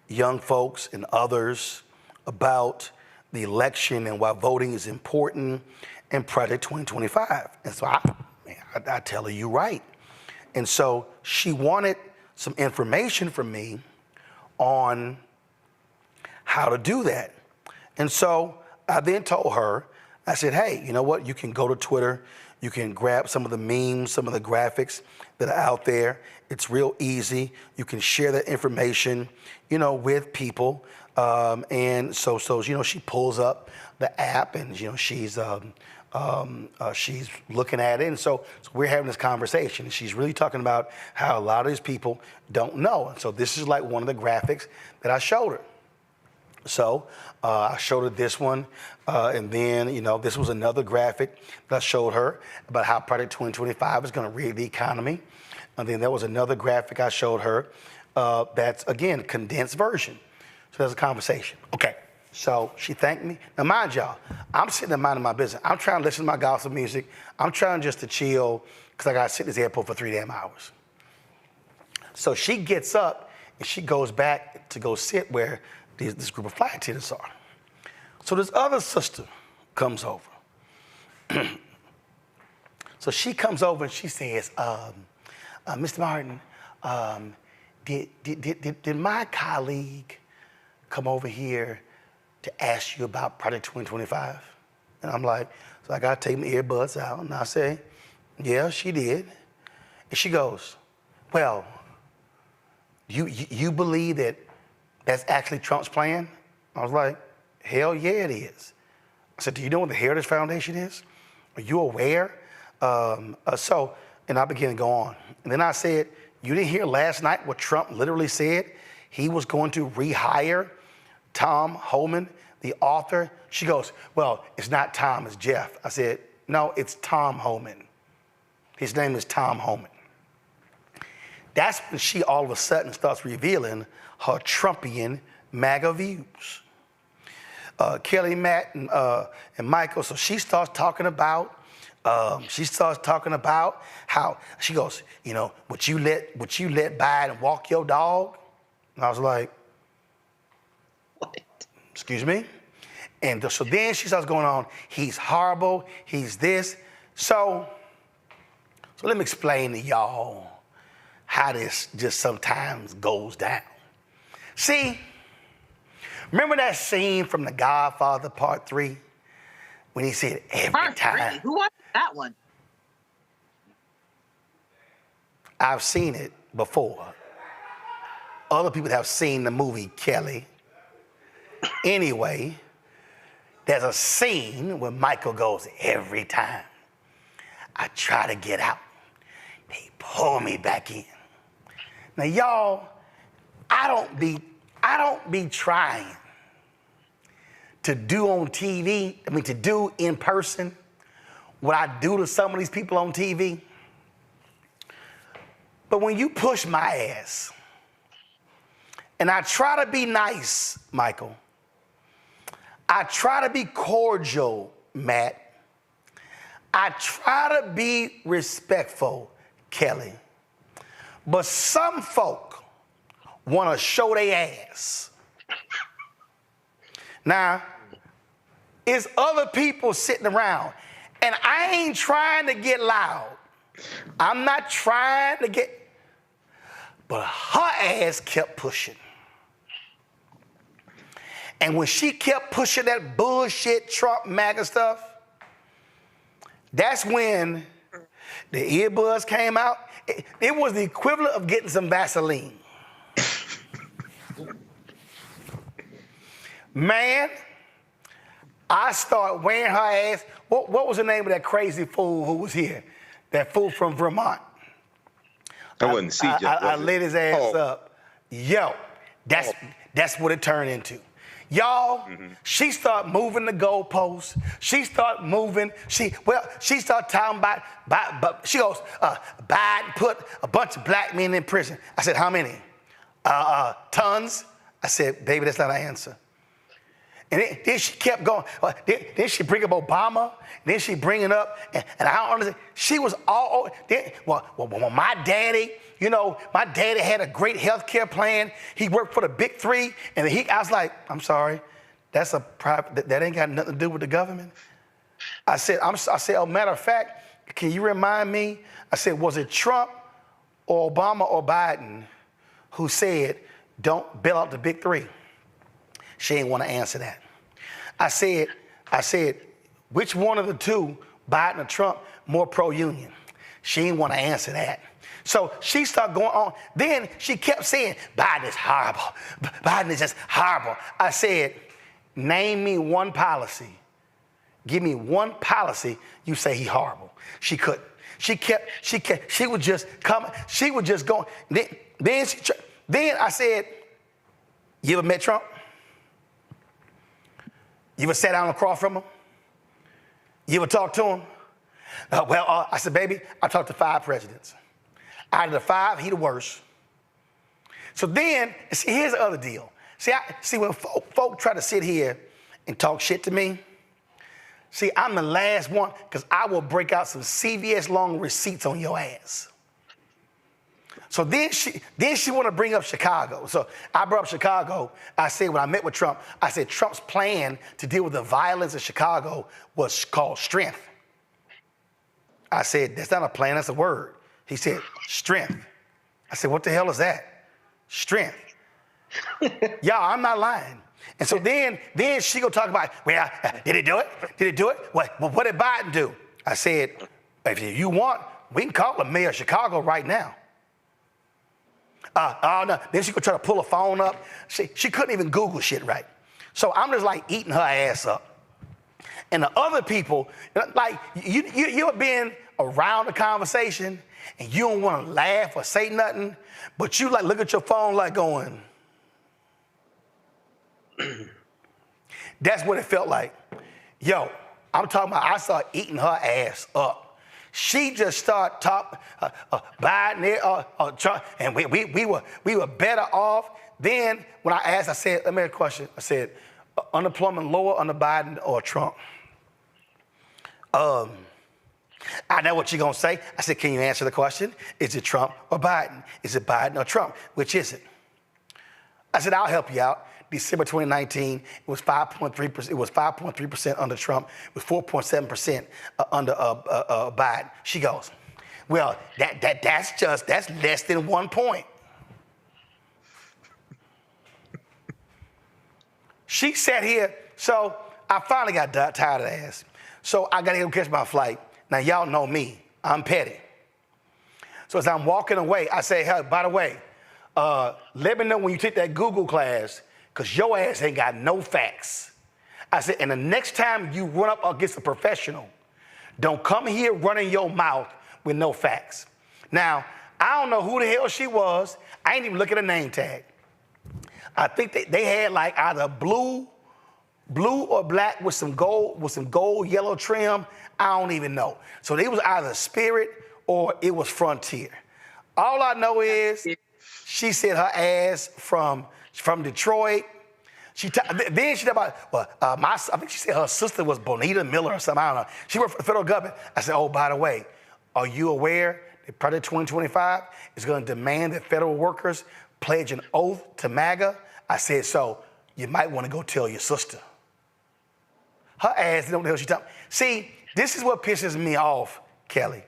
young folks and others about the election and why voting is important in Project 2025. And so I tell her, you're right. And so she wanted some information from me on how to do that. And so I then told her, I said, hey, you know what? You can go to Twitter. You can grab some of the memes, some of the graphics that are out there. It's real easy. You can share that information, with people. And so she pulls up the app and, she's looking at it. And so we're having this conversation. And she's really talking about how a lot of these people don't know. And so this is like one of the graphics that I showed her. So I showed her this one, and then, this was another graphic that I showed her about how Project 2025 is going to rig the economy. And then there was another graphic I showed her that's, again, a condensed version. So there's a conversation. Okay, so she thanked me. Now, mind y'all, I'm sitting there minding my business. I'm trying to listen to my gospel music. I'm trying just to chill because I got to sit in this airport for 3 damn hours. So she gets up, and she goes back to go sit where this group of flight attendants are. So this other sister comes over. So she comes over and she says, Mr. Martin, did my colleague come over here to ask you about Project 2025? And I'm like, so I got to take my earbuds out. And I say, yeah, she did. And she goes, well, you believe that that's actually Trump's plan? I was like, hell yeah, it is. I said, do you know what the Heritage Foundation is? Are you aware? And I began to go on. And then I said, you didn't hear last night what Trump literally said? He was going to rehire Tom Homan, the author. She goes, well, it's not Tom, it's Jeff. I said, no, it's Tom Homan. His name is Tom Homan. That's when she all of a sudden starts revealing her Trumpian MAGA views. Kelly, Matt, and Michael, so she starts talking about how she goes, would you let Biden walk your dog? And I was like, what? Excuse me? And so then she starts going on, he's horrible, he's this. So let me explain to y'all how this just sometimes goes down. See, remember that scene from The Godfather Part 3 when he said every time? Who watched that one? I've seen it before. Other people have seen the movie, Kelly. Anyway, there's a scene where Michael goes, every time I try to get out, they pull me back in. Now, y'all, I don't be trying to do on TV, to do in person what I do to some of these people on TV. But when you push my ass, and I try to be nice, Michael, I try to be cordial, Matt, I try to be respectful, Kelly, but some folk want to show their ass. Now, it's other people sitting around, and I ain't trying to get loud. I'm not trying to get, But her ass kept pushing. And when she kept pushing that bullshit Trump MAGA stuff, that's when the earbuds came out. It was the equivalent of getting some Vaseline. Man, I started wearing her ass. What was the name of that crazy fool who was here? That fool from Vermont. That wasn't CJ. I lit his ass up. Yo, that's what it turned into. Y'all, she started moving the goalposts. She started moving. She started talking about she goes, Biden put a bunch of black men in prison. I said, how many? Tons. I said, baby, that's not an answer. And then she kept going. Then she bring up Obama. Then she bring it up, and I don't understand. She was all over. Well, my daddy, my daddy had a great health care plan. He worked for the big three, and I was like, I'm sorry, that's a private. That ain't got nothing to do with the government. I said, oh, matter of fact, can you remind me? I said, was it Trump or Obama or Biden who said, don't bail out the big three? She ain't want to answer that. I said, which one of the two, Biden or Trump, more pro-union? She ain't want to answer that. So she started going on. Then she kept saying, Biden is horrible. Biden is just horrible. I said, name me one policy. Give me one policy you say he's horrible. She couldn't. She would just come. She would just go. Then I said, you ever met Trump? You ever sat down across from him? You ever talked to him? I said, baby, I talked to 5 presidents. Out of the 5, he the worst. So then, see, here's the other deal. See, when folk try to sit here and talk shit to me, see, I'm the last one, because I will break out some CVS long receipts on your ass. So then she want to bring up Chicago. So I brought up Chicago. I said, when I met with Trump, I said Trump's plan to deal with the violence in Chicago was called strength. I said, that's not a plan, that's a word. He said, strength. I said, what the hell is that? Strength. Y'all, I'm not lying. And so then she go talk about, well, did he do it? Did he do it? What did Biden do? I said, if you want, we can call him mayor of Chicago right now. Oh no. Then she could try to pull a phone up. She couldn't even Google shit right. So I'm just like eating her ass up. And the other people, like you're being around the conversation and you don't want to laugh or say nothing, but you like look at your phone like going. That's what it felt like. Yo, I'm talking about I started eating her ass up. She just started talking Biden, Trump, and we were better off. Then when I asked, I said, let me ask a question. I said, unemployment lower under Biden or Trump? I know what you're gonna say. I said, can you answer the question? Is it Trump or Biden? Is it Biden or Trump? Which is it? I said, I'll help you out. December 2019, it was 5.3%. It was 5.3% under Trump. It was 4.7% under Biden. She goes, well, that's less than 1 point. She sat here. So I finally got tired of the ass. So I got to go catch my flight. Now y'all know me. I'm petty. So as I'm walking away, I say, hey, by the way, let me know when you take that Google class, because your ass ain't got no facts. I said, and the next time you run up against a professional, don't come here running your mouth with no facts. Now, I don't know who the hell she was. I ain't even look at a name tag. I think they had like either blue or black with some gold, yellow trim. I don't even know. So it was either Spirit or it was Frontier. All I know is she said her ass from Detroit. Then she talked about, I think she said her sister was Bonita Miller or something, I don't know. She worked for the federal government. I said, oh, by the way, are you aware that Project 2025 is going to demand that federal workers pledge an oath to MAGA? I said, so you might want to go tell your sister. Her ass didn't know what the hell she talking. See, this is what pisses me off, Kelly.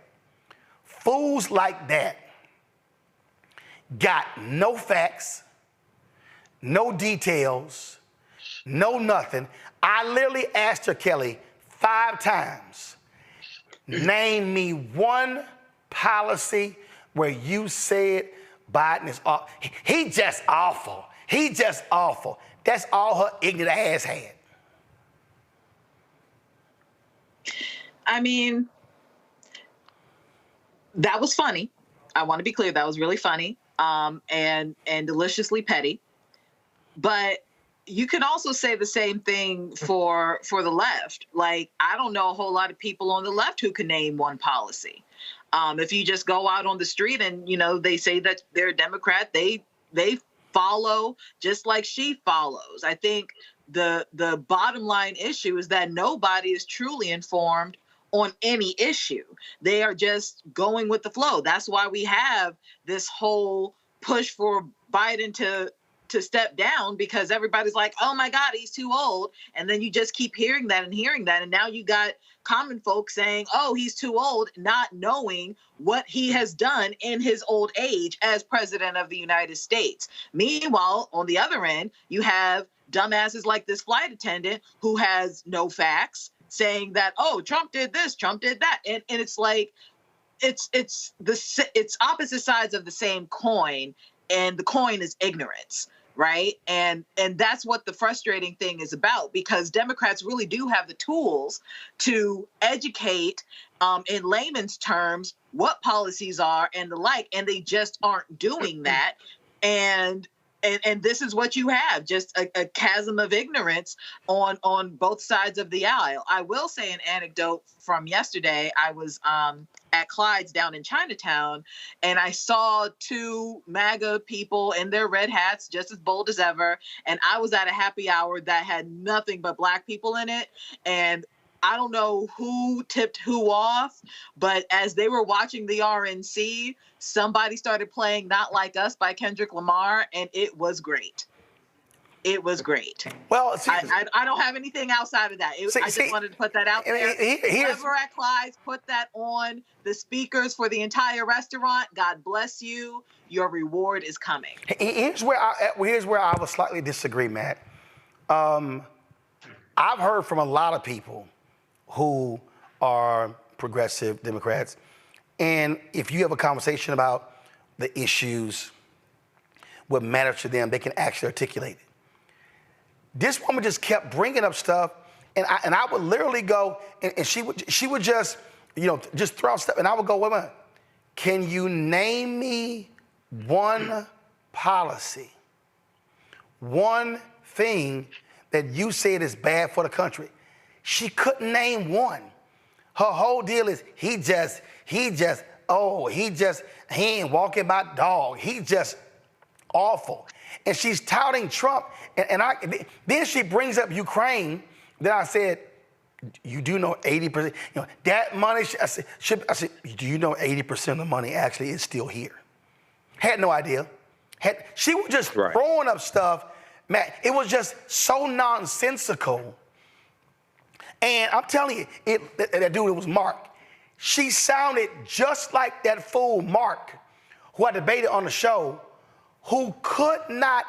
Fools like that got no facts, no details, no nothing. I literally asked her, Kelly, 5 times, name me one policy where you said Biden is awful. He just awful. He just awful. That's all her ignorant ass had. I mean, that was funny. I want to be clear, that was really funny, and deliciously petty. But you can also say the same thing for the left. Like, I don't know a whole lot of people on the left who can name one policy. If you just go out on the street and, you know, they say that they're a Democrat, they follow just like she follows. I think the bottom line issue is that nobody is truly informed on any issue. They are just going with the flow. That's why we have this whole push for Biden to step down, because everybody's like, oh my God, he's too old. And then you just keep hearing that. And now you got common folks saying, oh, he's too old, not knowing what he has done in his old age as president of the United States. Meanwhile, on the other end, you have dumbasses like this flight attendant who has no facts, saying that, oh, Trump did this, Trump did that. And it's like, it's opposite sides of the same coin, and the coin is ignorance, right? And that's what the frustrating thing is about, because Democrats really do have the tools to educate in layman's terms what policies are and the like, and they just aren't doing that. And this is what you have, just a chasm of ignorance on both sides of the aisle. I will say an anecdote from yesterday. I was at Clyde's down in Chinatown, and I saw 2 MAGA people in their red hats, just as bold as ever. And I was at a happy hour that had nothing but Black people in it. And I don't know who tipped who off, but as they were watching the RNC, somebody started playing Not Like Us by Kendrick Lamar, and it was great. It was great. Well, I don't have anything outside of that. I just wanted to put that out there. Whoever at Clyde's put that on the speakers for the entire restaurant, God bless you. Your reward is coming. Here's where I would slightly disagree, Matt. I've heard from a lot of people who are progressive Democrats, and if you have a conversation about the issues, what matters to them, they can actually articulate it. This woman just kept bringing up stuff, and I would literally go, and she would just, just throw out stuff, and I would go, wait a minute, can you name me one policy, one thing that you said is bad for the country? She couldn't name one. Her whole deal is he ain't walking my dog. He just awful. And she's touting Trump. And then she brings up Ukraine. Then I said, you do know 80%, that money, I said, do you know 80% of the money actually is still here? Had no idea. She was just throwing up stuff. Man, it was just so nonsensical. And I'm telling you, that dude, it was Mark. She sounded just like that fool, Mark, who I debated on the show, who could not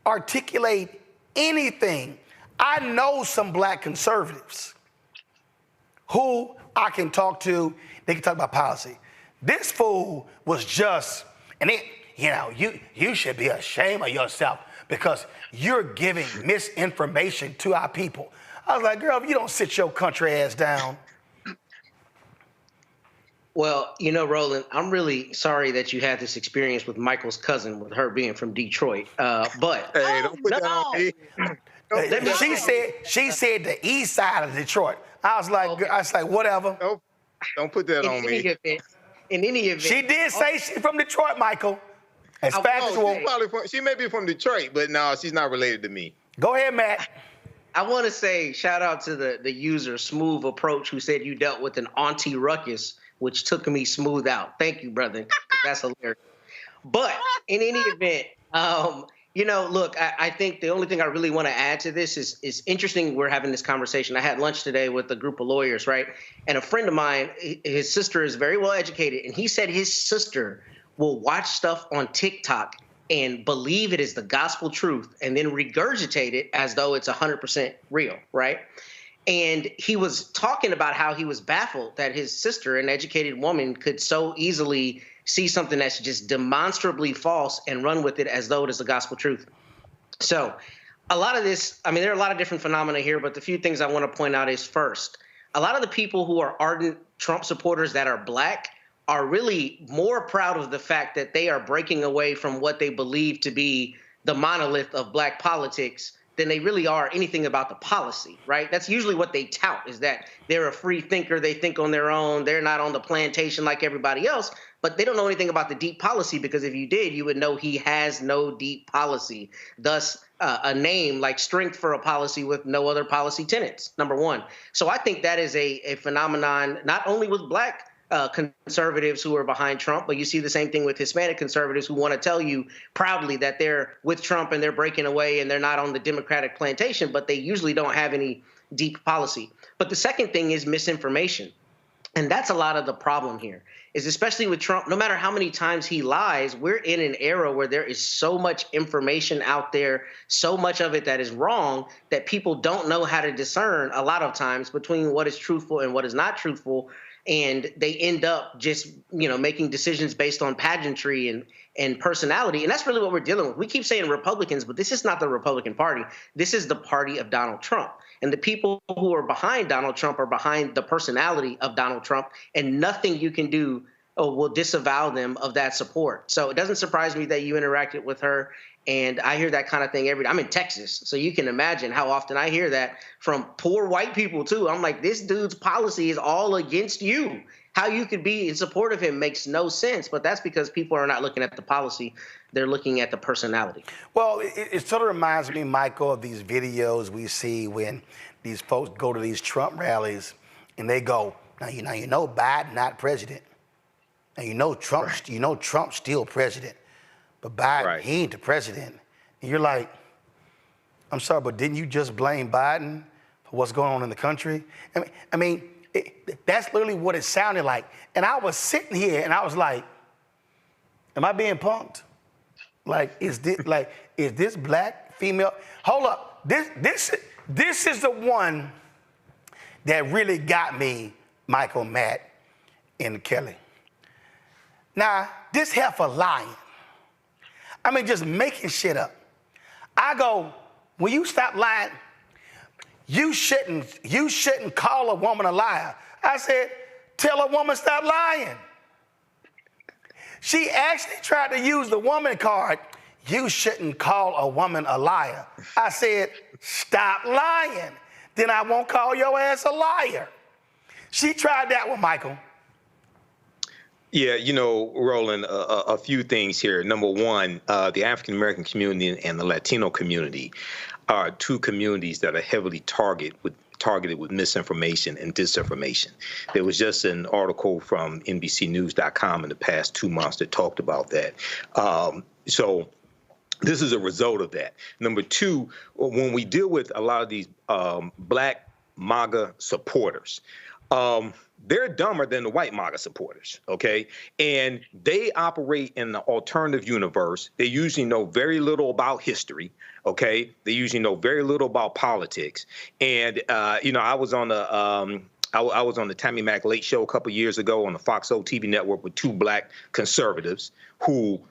articulate anything. I know some Black conservatives who I can talk to. They can talk about policy. This fool was just, and you should be ashamed of yourself because you're giving misinformation to our people. I was like, girl, if you don't sit your country ass down. Well, Roland, I'm really sorry that you had this experience with Michael's cousin, with her being from Detroit. But hey, don't put that on me. She said the east side of Detroit. I was like, whatever. Don't put that on me. In any event, she did say she's from Detroit, Michael. It's factual. She may be from Detroit, but no, she's not related to me. Go ahead, Matt. I want to say shout out to the user Smooth Approach, who said you dealt with an auntie ruckus, which took me smooth out. Thank you, brother. That's hilarious. But in any event, look, I think the only thing I really want to add to this is interesting. We're having this conversation. I had lunch today with a group of lawyers, right? And a friend of mine, his sister is very well educated, and he said his sister will watch stuff on TikTok and believe it is the gospel truth and then regurgitate it as though it's 100% real, right? And he was talking about how he was baffled that his sister, an educated woman, could so easily see something that's just demonstrably false and run with it as though it is the gospel truth. So a lot of this, I mean, there are a lot of different phenomena here, but the few things I want to point out is, first, a lot of the people who are ardent Trump supporters that are black are really more proud of the fact that they are breaking away from what they believe to be the monolith of black politics than they really are anything about the policy, right? That's usually what they tout, is that they're a free thinker, they think on their own, they're not on the plantation like everybody else, but they don't know anything about the deep policy, because if you did, you would know he has no deep policy. Thus, a name like strength for a policy with no other policy tenets, number one. So I think that is a phenomenon not only with black conservatives who are behind Trump, but you see the same thing with Hispanic conservatives who want to tell you proudly that they're with Trump and they're breaking away and they're not on the Democratic plantation, but they usually don't have any deep policy. But the second thing is misinformation. And that's a lot of the problem here, is especially with Trump, no matter how many times he lies, we're in an era where there is so much information out there, so much of it that is wrong, that people don't know how to discern a lot of times between what is truthful and what is not truthful. And they end up just, making decisions based on pageantry and personality. And that's really what we're dealing with. We keep saying Republicans, but this is not the Republican Party. This is the party of Donald Trump. And the people who are behind Donald Trump are behind the personality of Donald Trump, and nothing you can do will disavow them of that support. So it doesn't surprise me that you interacted with her. And I hear that kind of thing every day. I'm in Texas, so you can imagine how often I hear that from poor white people, too. I'm like, this dude's policy is all against you. How you could be in support of him makes no sense. But that's because people are not looking at the policy. They're looking at the personality. Well, it sort of reminds me, Michael, of these videos we see when these folks go to these Trump rallies and they go, now you know Biden not president. Now Trump's still president. But Biden, he ain't the president. And you're like, I'm sorry, but didn't you just blame Biden for what's going on in the country? I mean, that's literally what it sounded like. And I was sitting here and I was like, am I being punked? Like, is this black female? Hold up, this is the one that really got me, Michael, Matt, and Kelly. Now, this heifer lying. I mean, just making shit up. I go, when you stop lying, you shouldn't call a woman a liar. I said, tell a woman stop lying. She actually tried to use the woman card. You shouldn't call a woman a liar. I said, stop lying. Then I won't call your ass a liar. She tried that one, Michael. Yeah, Roland, a few things here. Number one, the African-American community and the Latino community are two communities that are heavily targeted with misinformation and disinformation. There was just an article from NBCnews.com in the past 2 months that talked about that. So this is a result of that. Number two, when we deal with a lot of these black MAGA supporters, they're dumber than the white MAGA supporters, okay? And they operate in the alternative universe. They usually know very little about history, okay? They usually know very little about politics. And, I was on the Tammy Mack Late Show a couple of years ago on the Fox Soul TV network with two black conservatives who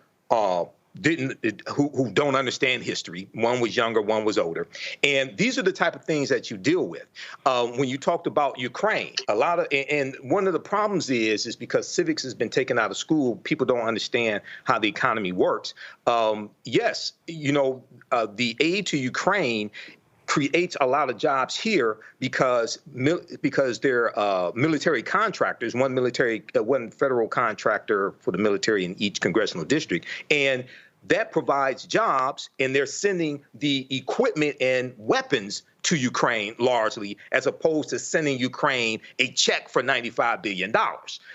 who don't understand history. One was younger, one was older. And these are the type of things that you deal with. When you talked about Ukraine, and one of the problems is because civics has been taken out of school, people don't understand how the economy works. Yes, the aid to Ukraine creates a lot of jobs here because they're military contractors, one federal contractor for the military in each congressional district, and that provides jobs, and they're sending the equipment and weapons to Ukraine largely, as opposed to sending Ukraine a check for $95 billion.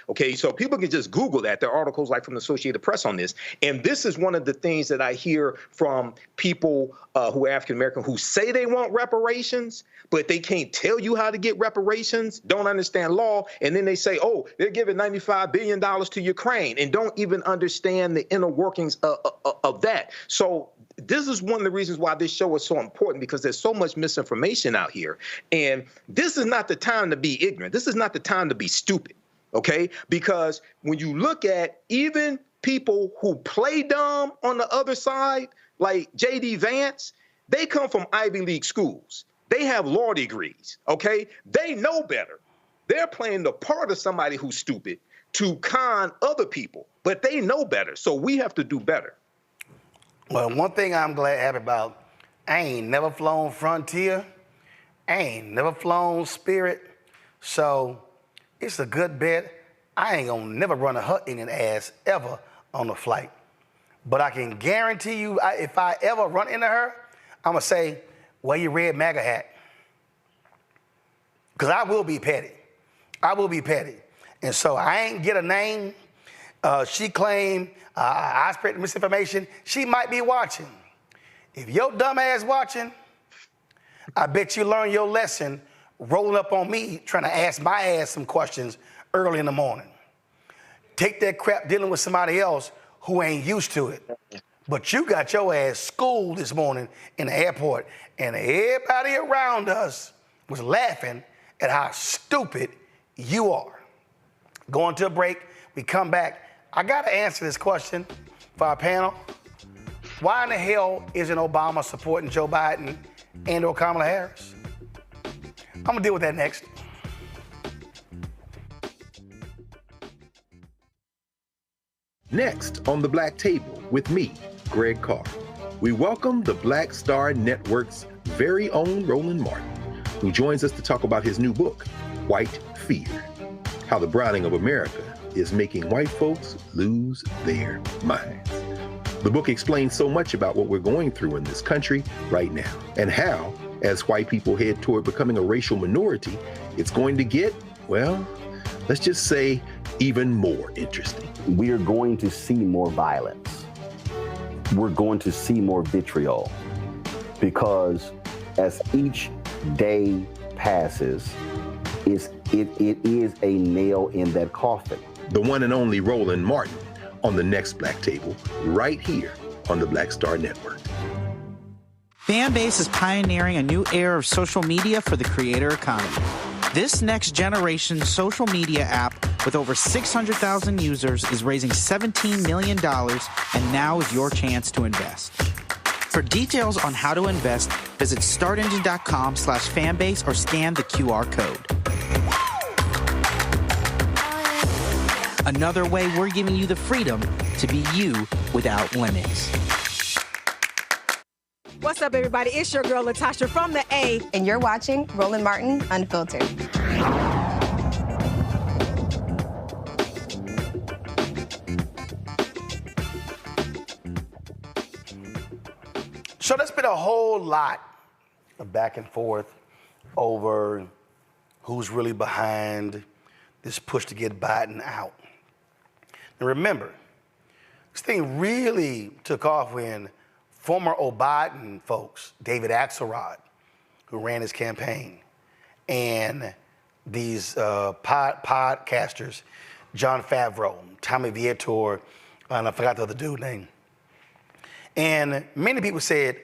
Okay, so people can just Google that. There are articles like from the Associated Press on this. And this is one of the things that I hear from people who are African-American who say they want reparations, but they can't tell you how to get reparations, don't understand law, and then they say, oh, they're giving $95 billion to Ukraine, and don't even understand the inner workings of that. So this is one of the reasons why this show is so important, because there's so much misinformation out here. And this is not the time to be ignorant. This is not the time to be stupid, okay? Because when you look at even people who play dumb on the other side, like J.D. Vance, they come from Ivy League schools. They have law degrees, okay? They know better. They're playing the part of somebody who's stupid to con other people, but they know better. So we have to do better. Well, one thing I'm happy about, I ain't never flown Frontier. I ain't never flown Spirit. So it's a good bet. I ain't gonna never run a her Indian ass ever on a flight. But I can guarantee you, if I ever run into her, I'm gonna say, wear your red MAGA hat. Because I will be petty. I will be petty. And so I ain't get a name. She claimed I spread misinformation. She might be watching. If your dumb ass watching, I bet you learn your lesson rolling up on me trying to ask my ass some questions early in the morning. Take that crap dealing with somebody else who ain't used to it. But you got your ass schooled this morning in the airport, and everybody around us was laughing at how stupid you are. Going to a break, we come back. I got to answer this question for our panel. Why in the hell isn't Obama supporting Joe Biden and or Kamala Harris? I'm going to deal with that next. Next on the Black Table with me, Greg Carr, we welcome the Black Star Network's very own Roland Martin, who joins us to talk about his new book, White Fear, How the Browning of America is Making White Folks Lose Their Minds. The book explains so much about what we're going through in this country right now, and how, as white people head toward becoming a racial minority, it's going to get, well, let's just say, even more interesting. We are going to see more violence. We're going to see more vitriol, because as each day passes, it is a nail in that coffin. The one and only Roland Martin on the next Black Table, right here on the Black Star Network. Fanbase is pioneering a new era of social media for the creator economy. This next generation social media app with over 600,000 users is raising $17 million, and now is your chance to invest. For details on how to invest, visit startengine.com/fanbase or scan the QR code. Another way we're giving you the freedom to be you without limits. What's up, everybody? It's your girl, Latasha from the A. And you're watching Roland Martin Unfiltered. So there's been a whole lot of back and forth over who's really behind this push to get Biden out. And remember, this thing really took off when former Biden folks, David Axelrod, who ran his campaign, and these podcasters, John Favreau, Tommy Viator, and I forgot the other dude's name. And many people said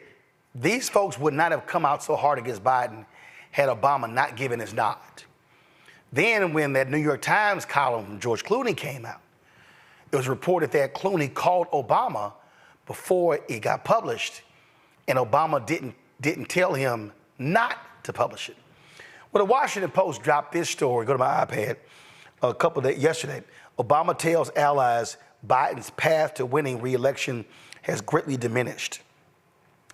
these folks would not have come out so hard against Biden had Obama not given his nod. Then when that New York Times column from George Clooney came out, it was reported that Clooney called Obama before it got published, and Obama didn't tell him not to publish it. Well, the Washington Post dropped this story, go to my iPad, a couple of days yesterday. Obama tells allies Biden's path to winning re-election has greatly diminished.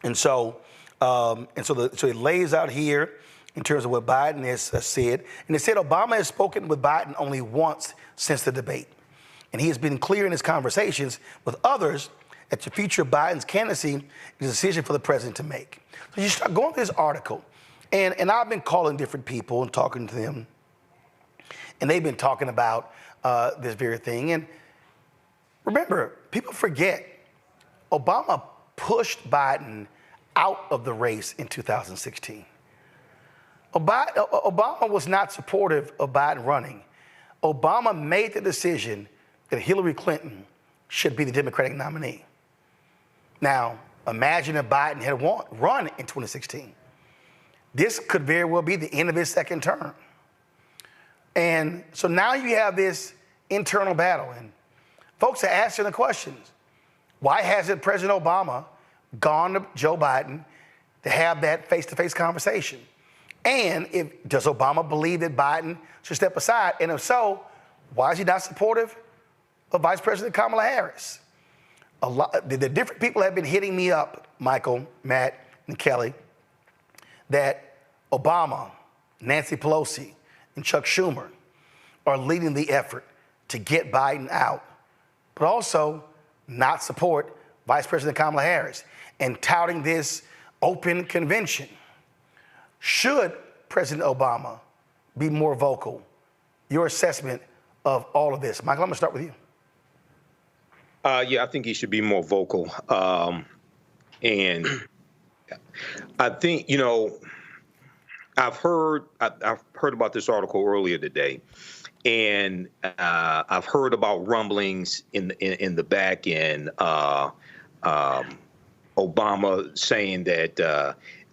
And so it lays out here in terms of what Biden has said. And it said Obama has spoken with Biden only once since the debate. And he has been clear in his conversations with others that the future of Biden's candidacy is a decision for the president to make. So you start going through this article, And I've been calling different people and talking to them, and they've been talking about this very thing. And remember, people forget, Obama pushed Biden out of the race in 2016. Obama was not supportive of Biden running. Obama made the decision that Hillary Clinton should be the Democratic nominee. Now, imagine if Biden had run in 2016. This could very well be the end of his second term. And so now you have this internal battle, and folks are asking the questions. Why hasn't President Obama gone to Joe Biden to have that face-to-face conversation? And does Obama believe that Biden should step aside? And if so, why is he not supportive of Vice President Kamala Harris? The different people have been hitting me up, Michael, Matt, and Kelly, that Obama, Nancy Pelosi, and Chuck Schumer are leading the effort to get Biden out, but also not support Vice President Kamala Harris and touting this open convention. Should President Obama be more vocal? Your assessment of all of this. Michael, I'm gonna start with you. Yeah, I think he should be more vocal. And I think, I've heard about this article earlier today, and I've heard about rumblings in the back end. Obama saying that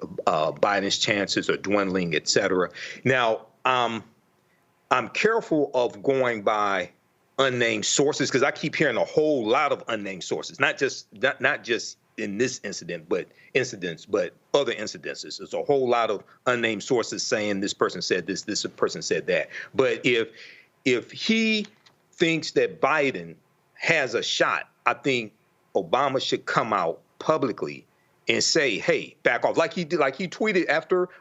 Biden's chances are dwindling, et cetera. Now, I'm careful of going by unnamed sources because I keep hearing a whole lot of unnamed sources, not just in this incident, but other incidences. There's a whole lot of unnamed sources saying this person said this person said that. But if he thinks that Biden has a shot, I think Obama should come out publicly and say, hey, back off. Like he tweeted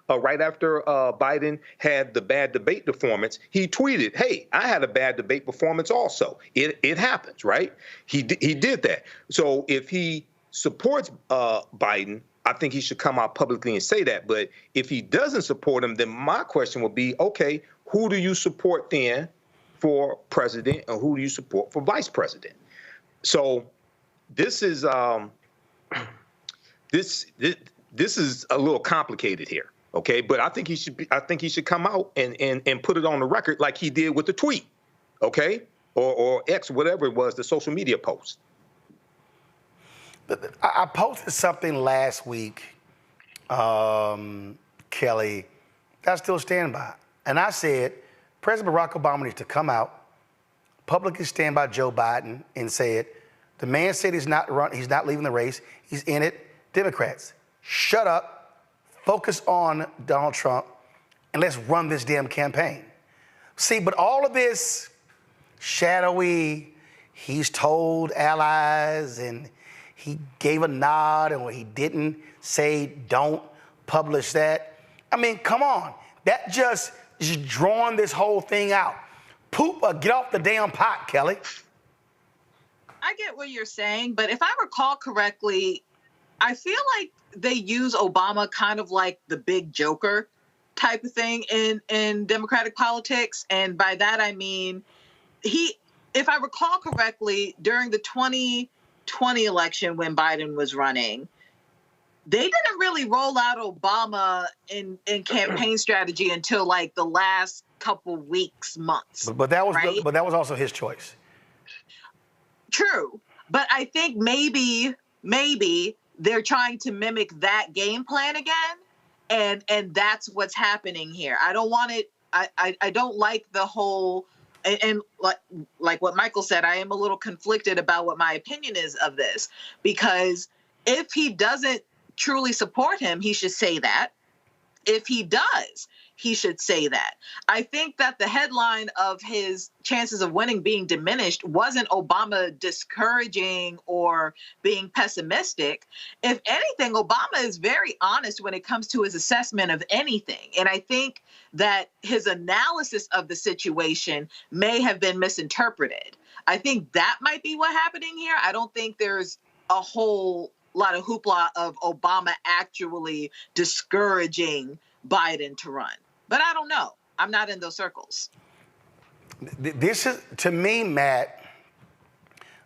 right after Biden had the bad debate performance, he tweeted, hey, I had a bad debate performance also. It happens, right? He did that. So if he supports Biden, I think he should come out publicly and say that. But if he doesn't support him, then my question would be, okay, who do you support then for president and who do you support for vice president? So this is this is a little complicated here, okay? But I think he should come out and put it on the record like he did with the tweet, okay? Or X, whatever it was, the social media post. I posted something last week, Kelly, that I still stand by. And I said, President Barack Obama needs to come out, publicly stand by Joe Biden and say it. The man said he's not leaving the race. He's in it. Democrats, shut up, focus on Donald Trump, and let's run this damn campaign. See, but all of this shadowy, he's told allies and he gave a nod, and when he didn't say don't publish that. I mean, come on. That just is drawing this whole thing out. Poop or get off the damn pot, Kelly. I get what you're saying, but if I recall correctly, I feel like they use Obama kind of like the big joker type of thing in Democratic politics. And by that, I mean, if I recall correctly, during the 2020 election when Biden was running, they didn't really roll out Obama in campaign strategy until like the last couple weeks, months. But that was right? But that was also his choice. True. But I think maybe they're trying to mimic that game plan again. And that's what's happening here. I don't want it. I don't like the whole, and like what Michael said, I am a little conflicted about what my opinion is of this, because if he doesn't truly support him, he should say that. If he does, he should say that. I think that the headline of his chances of winning being diminished wasn't Obama discouraging or being pessimistic. If anything, Obama is very honest when it comes to his assessment of anything. And I think that his analysis of the situation may have been misinterpreted. I think that might be what's happening here. I don't think there's a whole lot of hoopla of Obama actually discouraging Biden to run. But I don't know. I'm not in those circles. This is, to me, Matt,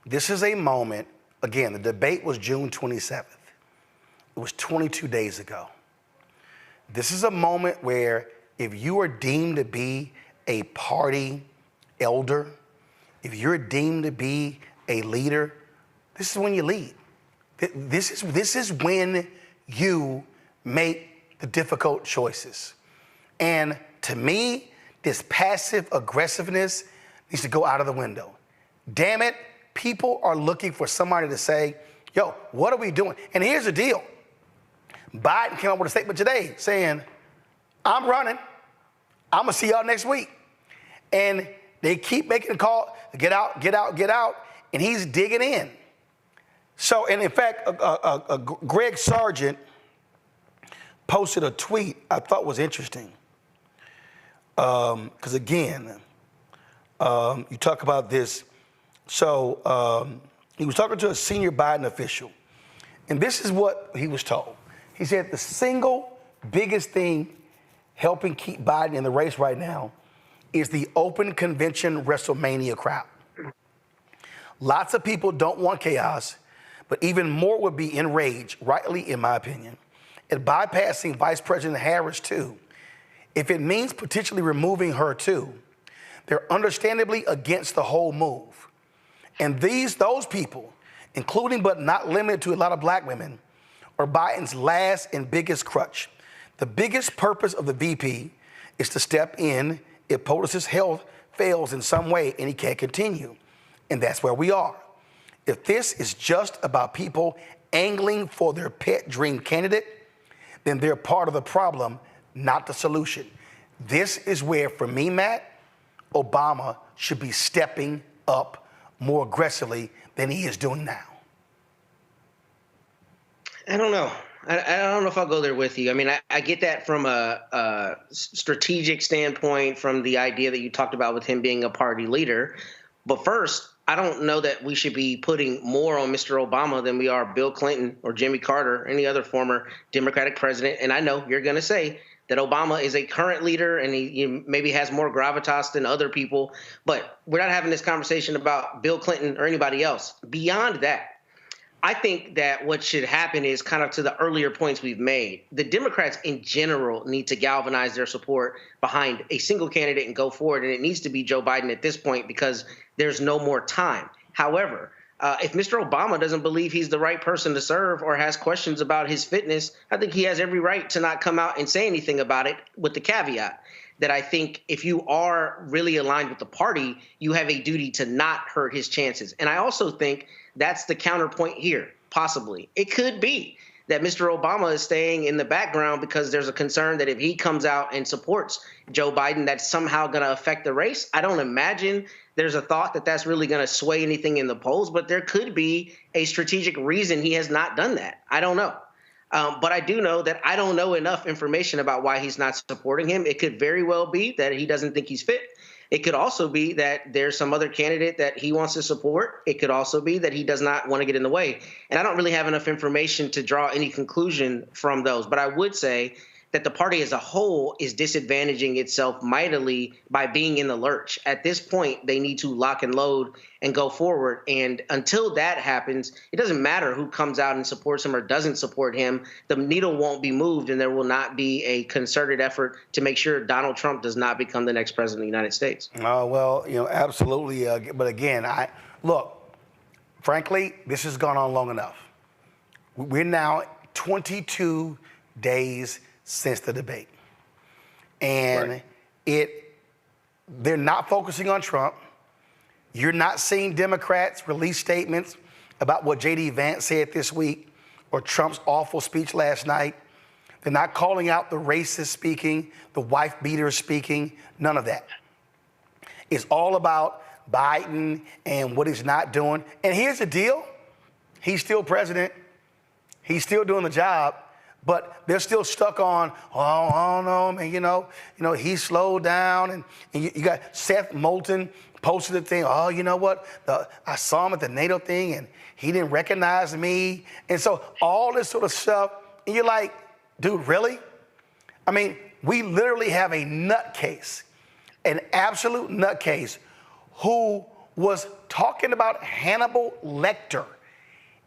this is a moment, again, the debate was June 27th. It was 22 days ago. This is a moment where if you are deemed to be a party elder, if you're deemed to be a leader, this is when you lead. This is when you make the difficult choices. And to me, this passive aggressiveness needs to go out of the window. Damn it, people are looking for somebody to say, yo, what are we doing? And here's the deal. Biden came up with a statement today saying, I'm running. I'm going to see y'all next week. And they keep making a call, get out, get out, get out, and he's digging in. So, and in fact, Greg Sargent posted a tweet I thought was interesting. Because again, you talk about this. So he was talking to a senior Biden official, and this is what he was told. He said the single biggest thing helping keep Biden in the race right now is the open convention WrestleMania crowd. Lots of people don't want chaos, but even more would be enraged, rightly in my opinion, at bypassing Vice President Harris too. If it means potentially removing her too, they're understandably against the whole move. And those people, including but not limited to a lot of black women, are Biden's last and biggest crutch. The biggest purpose of the VP is to step in if POTUS's health fails in some way and he can't continue. And that's where we are. If this is just about people angling for their pet dream candidate, then they're part of the problem, not the solution. This is where, for me, Matt, Obama should be stepping up more aggressively than he is doing now. I don't know. I don't know if I'll go there with you. I mean, I get that from a strategic standpoint, from the idea that you talked about with him being a party leader. But first, I don't know that we should be putting more on Mr. Obama than we are Bill Clinton or Jimmy Carter, or any other former Democratic president. And I know you're going to say that Obama is a current leader and he maybe has more gravitas than other people. But we're not having this conversation about Bill Clinton or anybody else. Beyond that, I think that what should happen is kind of to the earlier points we've made. The Democrats in general need to galvanize their support behind a single candidate and go forward. And it needs to be Joe Biden at this point because there's no more time. However, if Mr. Obama doesn't believe he's the right person to serve or has questions about his fitness, I think he has every right to not come out and say anything about it, with the caveat that I think if you are really aligned with the party, you have a duty to not hurt his chances. And I also think that's the counterpoint here, possibly. It could be that Mr. Obama is staying in the background because there's a concern that if he comes out and supports Joe Biden, that's somehow going to affect the race. I don't imagine there's a thought that that's really going to sway anything in the polls, but there could be a strategic reason he has not done that. I don't know. But I do know that I don't know enough information about why he's not supporting him. It could very well be that he doesn't think he's fit. It could also be that there's some other candidate that he wants to support. It could also be that he does not want to get in the way. And I don't really have enough information to draw any conclusion from those. But I would say that the party as a whole is disadvantaging itself mightily by being in the lurch. At this point, they need to lock and load and go forward. And until that happens, it doesn't matter who comes out and supports him or doesn't support him. The needle won't be moved, and there will not be a concerted effort to make sure Donald Trump does not become the next president of the United States. Well, absolutely. But again, look, frankly, this has gone on long enough. We're now 22 days since the debate. And they're not focusing on Trump. You're not seeing Democrats release statements about what J.D. Vance said this week or Trump's awful speech last night. They're not calling out the racist speaking, the wife beater speaking, none of that. It's all about Biden and what he's not doing. And here's the deal. He's still president. He's still doing the job. But they're still stuck on, I don't know, man, you know, he slowed down. And you got Seth Moulton posted a thing, you know what, I saw him at the NATO thing and he didn't recognize me. And so all this sort of stuff, and you're like, dude, really? I mean, We literally have a nutcase, an absolute nutcase, who was talking about Hannibal Lecter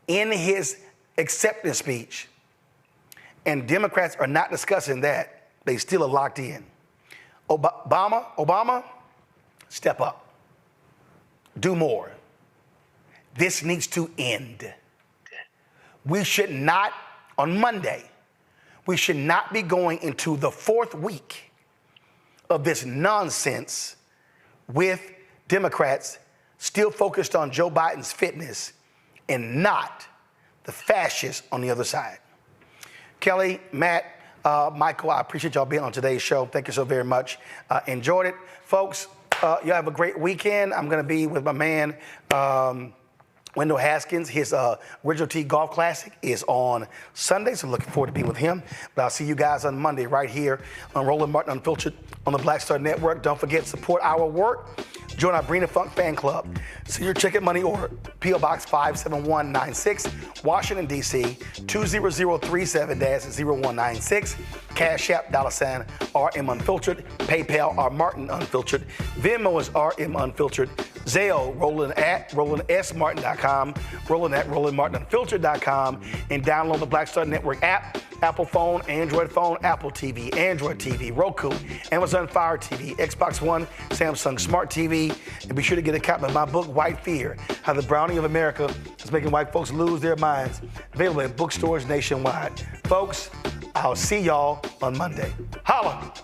in his acceptance speech. And Democrats are not discussing that. They still are locked in. Obama, step up. Do more. This needs to end. We should not, on Monday, we should not be going into the 4th week of this nonsense with Democrats still focused on Joe Biden's fitness and not the fascists on the other side. Kelly, Matt, Michael, I appreciate y'all being on today's show. Thank you so very much. Enjoyed it. Folks, y'all have a great weekend. I'm going to be with my man, Wendell Haskins. His Original T Golf Classic is on Sunday, so looking forward to being with him. But I'll see you guys on Monday right here on Roland Martin Unfiltered on the Black Star Network. Don't forget, support our work. Join our Brina Funk fan club. See your check and money order. P.O. Box 57196, Washington, D.C. 20037-0196. Cash App, $RM Unfiltered. PayPal, R Martin Unfiltered. Venmo is RM Unfiltered. Zelle, Roland at RolandSMartin.com. Roland at RolandMartinUnfiltered.com. And download the Black Star Network app. Apple phone, Android phone, Apple TV, Android TV, Roku, Amazon Fire TV, Xbox One, Samsung Smart TV. And be sure to get a copy of my book, White Fear, How the Browning of America is Making White Folks Lose Their Minds. Available at bookstores nationwide. Folks, I'll see y'all on Monday. Holla!